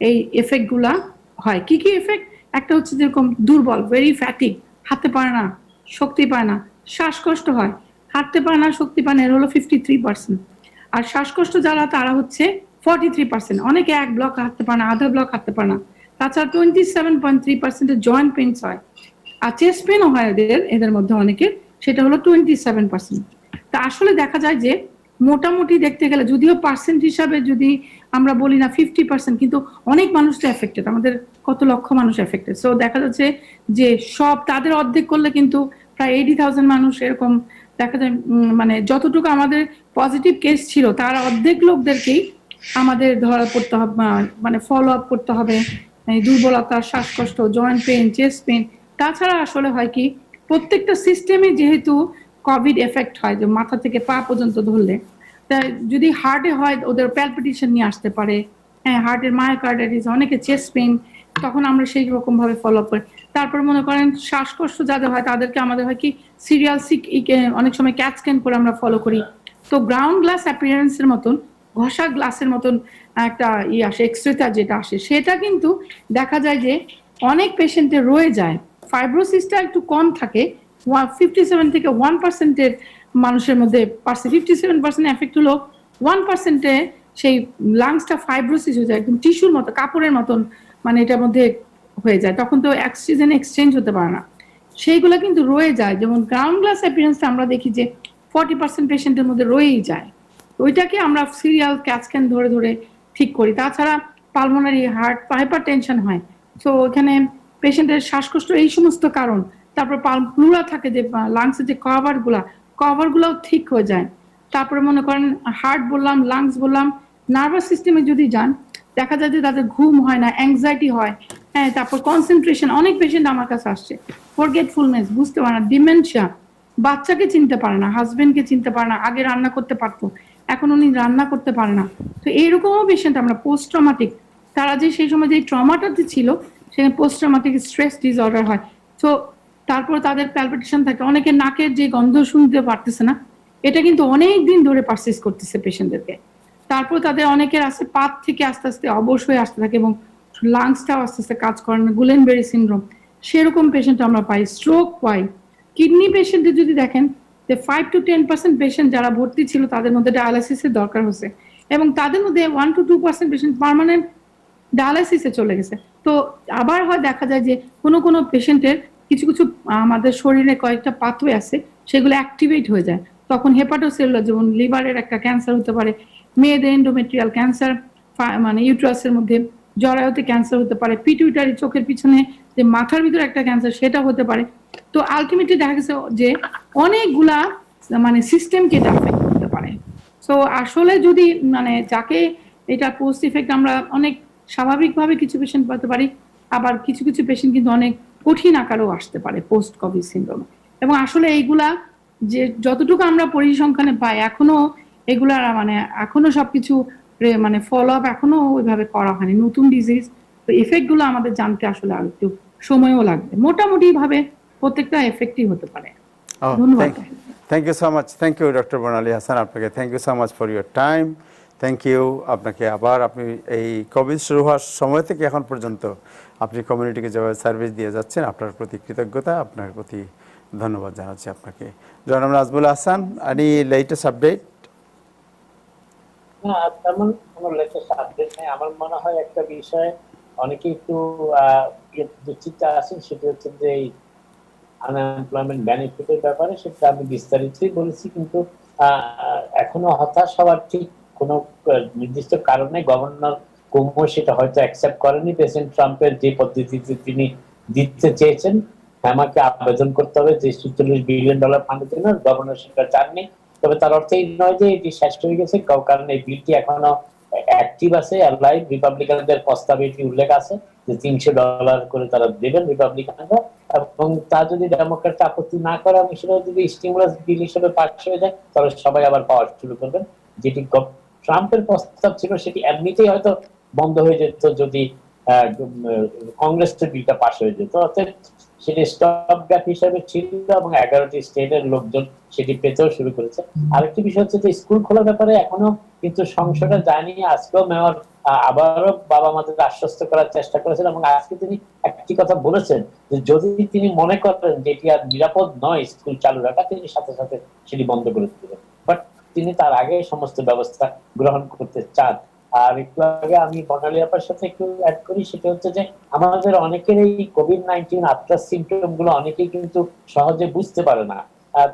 এই এফেক্ট গুলা হয়। কি এফেক্ট? একটা হচ্ছে যেরকম দুর্বল, ভেরি ফ্যাটিক, হাঁটতে পারে না, শক্তি পায় না, শ্বাসকষ্ট হয়, হাঁটতে পারে না, শক্তি পায় না, এর হলো 53%। আর শ্বাসকষ্ট যারা তারা হচ্ছে 43%, অনেকে এক ব্লক হাঁটতে পারে না, আধা ব্লক হাঁটতে পারে না। তাছাড়া 27.3% জয়েন্ট পেইনস হয়, আর চেস্ট পেইনও হয় এদের মধ্যে অনেকের, সেটা হলো 27%। তা আসলে দেখা যায় যে মোটামুটি দেখতে গেলে, যদিও পার্সেন্ট হিসাবে যদি আমরা বলি না 50%, কিন্তু অনেক মানুষ তো এফেক্টেড, আমাদের কত লক্ষ মানুষ এফেক্টেড। সো দেখা যাচ্ছে যে সব তাদের অর্ধেক করলে কিন্তু প্রায় 80,000 মানুষ এরকম দেখা যায়, মানে যতটুকু আমাদের পজিটিভ কেস ছিল তার অর্ধেক লোকদেরকেই আমাদের ধরা পড়তে হবে, মানে ফলো আপ করতে হবে। দুর্বলতা, শ্বাসকষ্ট, জয়েন্ট পেইন, চেস্ট পেইন। তাছাড়া আসলে হয় কি, প্রত্যেকটা সিস্টেমে যেহেতু কোভিড এফেক্ট হয়, যে মাথা থেকে পা পর্যন্ত ধরলে, তাই যদি হার্টে হয় ওদের প্যালপিটেশন নিয়ে আসতে পারে, হ্যাঁ, হার্টের মায়োকার্ডাইটিস, অনেকে চেস্ট পেইন, তখন আমরা সেই রকম ভাবে ফলো আপ করি। তারপর মনে করেন শ্বাসকষ্ট যাদের হয় তাদেরকে আমাদের হয় কি সিরিয়াল সিক, অনেক সময় ক্যাট স্ক্যান করে আমরা ফলো করি। তো গ্রাউন্ড গ্লাস অ্যাপিয়ারেন্সের মতন, ঘষা গ্লাসের মতন একটা আসে, এক্সরেটা যেটা আসে, সেটা কিন্তু দেখা যায় যে অনেক পেশেন্টের রয়ে যায়। ফাইব্রোসিসটা একটু কম থাকে, 57 থেকে 1%-এর মানুষের মধ্যে 57% এফেক্ট হলো, 1%-এ সেই লাংসটা ফাইব্রোসিস হয়ে যায়, একদম টিস্যুর মতো, কাপড়ের মতন, মানে এটার মধ্যে হয়ে যায়। তখন তো অক্সিজেন এক্সচেঞ্জ হতে পারে না, সেইগুলো কিন্তু রয়ে যায়। যেমন গ্রাউন্ড গ্লাস অ্যাপিয়ারেন্সটা আমরা দেখি যে 40% পেশেন্টের মধ্যে রয়েই যায়। ওইটাকে আমরা সিরিয়াল ক্যাট স্ক্যান ধরে ধরে ঠিক করি। তাছাড়া পালমোনারি হার্ট হাইপারটেনশন হয়, তো ওখানে পেশেন্টের শ্বাসকষ্ট, এই সমস্ত কারণ। তারপর প্লুরা থাকে যে লাংসের যে কভারগুলোও ঠিক হয়ে যায়। তারপরে মনে করেন হার্ট বললাম, লাংস বললাম, নার্ভাস সিস্টেমে যদি যান দেখা যায় যে তাদের ঘুম হয় না, অ্যাংজাইটি হয়, হ্যাঁ, তারপর কনসেন্ট্রেশন, অনেক পেশেন্ট আমার কাছে আসছে, ফরগেটফুলনেস, বুঝতে পারে না, ডিমেনশিয়া, বাচ্চাকে চিনতে পারে না, হাজবেন্ডকে চিনতে পারে না, আগে রান্না করতে পারতো এখন উনি রান্না করতে পারে না। তো এইরকমও পেশেন্ট আমরা পোস্ট ট্রমাটিক, তারা যে সেই সময় যে ট্রমাটা ছিল সেখানে পোস্ট ট্রমাটিক স্ট্রেস ডিসঅর্ডার হয়। তো তারপর তাদের প্যালপিটেশন থাকে, অনেকে নাকের যে গন্ধ শুনতে পারতেছে না, এটা কিন্তু অনেক দিন ধরে পারসিস্ট করতেছে পেশেন্টদেরকে। তারপর তাদের অনেকের আছে পাত থেকে আস্তে আস্তে অবশ হয়ে আসতে থাকে এবং লাংসটাও আস্তে আস্তে কাজ করে না, গুলেনবেরি সিনড্রোম, সেরকম পেশেন্ট আমরা পাই। স্ট্রোক পাই। কিডনি পেশেন্টে যদি দেখেন যে 5 to 10% পেশেন্ট যারা ভর্তি ছিল তাদের মধ্যে ডায়ালাইসিসের দরকার হচ্ছে, এবং তাদের মধ্যে 1 to 2% পেশেন্ট পার্মানেন্ট ডায়ালাইসিসে চলে গেছে। তো আবার হয় দেখা যায় যে কোনো পেশেন্টের কিছু কিছু আমাদের শরীরে কয়েকটা পাথওয়ে আছে, সেগুলো অ্যাক্টিভেট হয়ে যায়, তখন হেপাটোসেলুলার, যেমন লিভারের একটা ক্যান্সার হতে পারে, মেয়েদের এন্ডোমেট্রিয়াল ক্যান্সার, মানে ইউট্রাসের মধ্যে জরায়ুতে ক্যান্সার হতে পারে, পিটুইটারি চোখের পিছনে যে মাথার ভিতরে একটা ক্যান্সার সেটা হতে পারে। তো আলটিমেটলি দেখা গেছে যে অনেকগুলা মানে সিস্টেমকে এটা এফেক্ট করতে পারে। সো আসলে যদি মানে যাকে এটা পোস্ট ইফেক্ট, আমরা অনেক স্বাভাবিকভাবে কিছু পেশেন্ট পেতে পারি, আবার কিছু কিছু পেশেন্ট কিন্তু অনেক কঠিন আকারেও আসতে পারে পোস্ট কোভিড সিনড্রোমে। এবং আসলে এইগুলা যে যতটুকু আমরা পরিসংখ্যানে পাই, এখনো এগুলা মানে এখনো সবকিছু মানে ফলো আপ এখনো ওইভাবে করা হয়নি, নতুন ডিজিজ। তো এফেক্ট গুলো আমাদের জানতে আসলে আর একটু সময়ও লাগবে। মোটামুটি ভাবে প্রত্যেকটা এফেক্টই হতে পারে। ধন্যবাদ। Thank you so much. Thank you doctor Barnali Hasan, আপনাকে thank you so much for your time. Thank you আপনাকে। আবার আপনি এই কোভিড শুরু হওয়ার সময় থেকে এখন পর্যন্ত আপনি কমিউনিটিকে যেভাবে সার্ভিস দিয়ে যাচ্ছেন, আপনার প্রতি কৃতজ্ঞতা, আপনার প্রতি ধন্যবাদ জানাচ্ছি আপনাকে। জনাব Nazmul Hasan, any latest update? না, তেমন কোনো লেটেস্ট আপডেট নেই। আমার মনে হয় একটা বিষয় অনেকে একটু দুশ্চিন্তা আছেন, সেটা হচ্ছে যে এই আনএমপ্লয়মেন্ট বেনিফিটের ব্যাপারে, সেটা আমি বিস্তারিতই বলেছি, কিন্তু এখনো হতাশ হওয়ার ঠিক কোনো নির্দিষ্ট কারণে গভর্নর কুমো সেটা হয়তো অ্যাকসেপ্ট করেনি। প্রেসিডেন্ট ট্রাম্পের যে পদ্ধতিতে তিনি দিতে চেয়েছেন, আমাকে আবেদন করতে হবে যে $47 বিলিয়ন ফান্ডের জন্য, গভর্নর সেটা চাননি। তবে তার অর্থ এই নয় যে এটি শেষ হয়ে গেছে, কারণ এই বিলটি এখনো অ্যাক্টিভ আছে, অ্যালাইভ। রিপাবলিকানদের প্রস্তাবে এটি উল্লেখ আছে যে $300 করে তারা দেবেন রিপাবলিকানরা, এবং তা যদি ডেমোক্র্যাট আপত্তি না করে এবং সেটা যদি স্টিমুলাস বিল হিসেবে পাস হয়ে যায়, তাহলে সবাই আবার পাওয়া শুরু করবেন। যেটি ট্রাম্পের প্রস্তাব ছিল সেটি এমনিতেই হয়তো বন্ধ হয়ে যেত যদি কংগ্রেসের বিলটা পাস হয়ে যেত। অর্থাৎ সেটি স্টপ গ্যাপ হিসেবে ছিল এবং 11টি স্টেটের লোকজন সেটি পেতেও শুরু করেছে। আরেকটি বিষয় হচ্ছে যে স্কুল খোলার ব্যাপারে এখনো কিন্তু সংশয়টা যায়নি। আজকেও মেয়র আবারও বাবা মাদের আশ্বস্ত করার চেষ্টা করেছেন, এবং আজকে তিনি একটি কথা বলেছেন যে যদি তিনি মনে করেন যে এটি আর নিরাপদ নয় স্কুল চালু রাখা, তিনি সাথে সাথে সেটি বন্ধ করে দেবেন, বাট তিনি তার আগে সমস্ত ব্যবস্থা গ্রহণ করতে চান। আর একটু আগে আমি বর্ণালী আপার সাথে একটু অ্যাড করি, সেটা হচ্ছে যে আমাদের অনেকের এই কোভিড-19 আফটার সিমটম গুলো অনেকেই কিন্তু সহজে বুঝতে পারে না।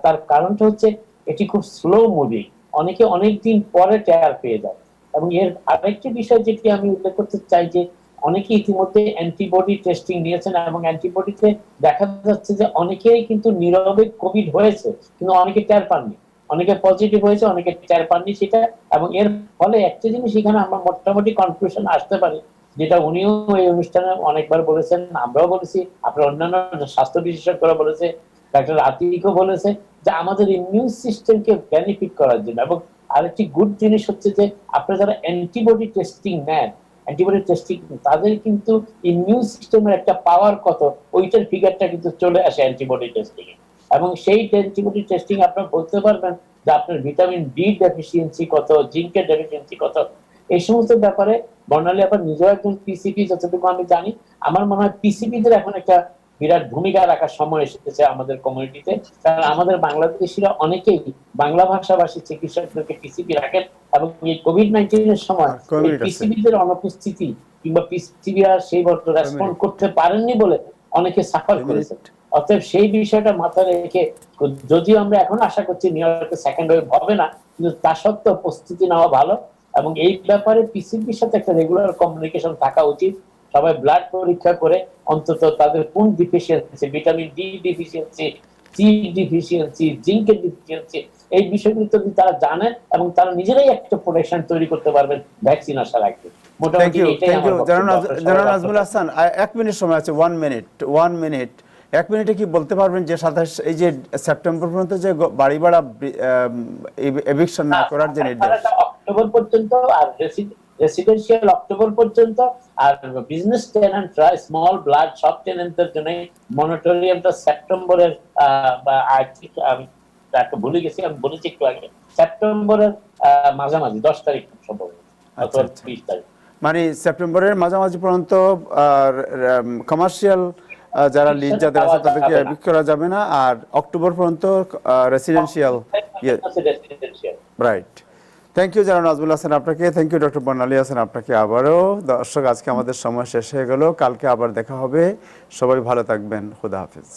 তার কারণটা হচ্ছে এটি খুব স্লো মুভিং, অনেকে অনেকদিন পরে টের পেয়ে যায়। এবং এর আরেকটি বিষয় যেটি আমি উল্লেখ করতে চাই যে অনেকে ইতিমধ্যে অ্যান্টিবডি টেস্টিং নিয়েছেন, এবং অ্যান্টিবডিতে দেখা যাচ্ছে যে অনেকেই কিন্তু নীরবে কোভিড হয়েছে কিন্তু অনেকে টের পাননি, অনেকে পজিটিভ হয়েছে অনেকে টের পাননি সেটা। এবং এর ফলে একটা জিনিস এখানে আমরা মোটামুটি কনক্লুশন আসতে পারি, যেটা উনিও এই অনুষ্ঠানে অনেকবার বলেছেন, আমরাও বলেছি, আপনার অন্যান্য স্বাস্থ্য বিশেষজ্ঞরা বলেছে, ডাক্তার আতিকও বলেছে, যে আমাদের ইমিউন সিস্টেমকে বেনিফিট করার জন্য। এবং আরেকটি গুড জিনিস হচ্ছে যে আপনারা যারা অ্যান্টিবডি টেস্টিং নেন, অ্যান্টিবডি টেস্টিং তাদের কিন্তু ইমিউন সিস্টেমের একটা পাওয়ার কত ওইটার ফিগারটা কিন্তু চলে আসে অ্যান্টিবডি টেস্টিং এ। এবং সেই অ্যান্টিবডি টেস্টিং আপনারা বলতে পারবেন যে আপনার ভিটামিন ডি ডেফিসিয়েন্সি কত, জিঙ্কের ডেফিসিয়েন্সি কত, এই সমস্ত ব্যাপারে বর্ণালী আবার নিজেও একজন পিসিপি, যতটুকু আমি জানি। আমার মনে হয় পিসিপিদের এখন একটা বিরাট ভূমিকা রাখার সময় এসেছে আমাদের কমিউনিটিতে, কারণ আমাদের বাংলাদেশিরা অনেকেই বাংলা ভাষাভাষী চিকিৎসকদেরকে পিসিপি রাখেন, এবং এই কোভিড-19 এর সময় পিসিপিদের অনুপস্থিতি কিংবা পিসিপি আর সেই মতো রেসপন্ড করতে পারেননি বলে অনেকে সাফার করেছে। অতএব সেই বিষয়টা মাথায় রেখে, যদিও আমরা এখন আশা করছি নিউ ইয়র্কে সেকেন্ড ওয়েভ হবে না, কিন্তু তা সত্ত্বেও প্রস্তুতি নেওয়া ভালো। এবং এই ব্যাপারে পিসিপির সাথে একটা রেগুলার কমিউনিকেশন থাকা উচিত। সবাই ব্লাড পরীক্ষা করে অন্তত তাদের কোন deficiency, vitamin D deficiency, C deficiency, জিঙ্কের ডিফিসিয়েন্সি, এই বিষয়গুলো যদি তারা জানেন এবং তারা নিজেরাই একটা প্রোটেকশন তৈরি করতে পারবেন ভ্যাকসিন আসার আগে। মোটামুটি এটাই আমার বক্তব্য। জনাব নাজমুল হাসান, 1 মিনিট সময় আছে, 1 মিনিট 1 মিনিটে কি বলতে পারবেন যে 27 এই যে সেপ্টেম্বর পর্যন্ত যে বাড়ি ভাড়া এভিকশন না করার যে নির্দেশ, অক্টোবর পর্যন্ত, আর রেসিডেন্সিয়াল অক্টোবর পর্যন্ত, আর বিজনেস টেনেন্টরা স্মল ব্লাড সব টেনেন্টদের জন্য মনিটরিয়ামটা সেপ্টেম্বরের আই থিংক আমি একটু ভুলে গেছি, আমি বলেছি একটু আগে সেপ্টেম্বরের মাঝামাঝি 10 তারিখ সম্ভব, অথবা 20 তারিখ, মানে সেপ্টেম্বরের মাঝামাঝি পর্যন্ত কমার্শিয়াল যারা লিজ যাদের আছে তাদেরকে এভিক্ট করা যাবে না, আর অক্টোবর পর্যন্ত রেসিডেন্সিয়াল। রাইট, থ্যাংক ইউ জনাব নাজমুল হাসান আপনাকে, thank you doctor Barnali Hasan আপনাকে আবারও। দর্শক, আজকে আমাদের সময় শেষ হয়ে গেল, কালকে আবার দেখা হবে, সবাই ভালো থাকবেন, খুদা হাফেজ।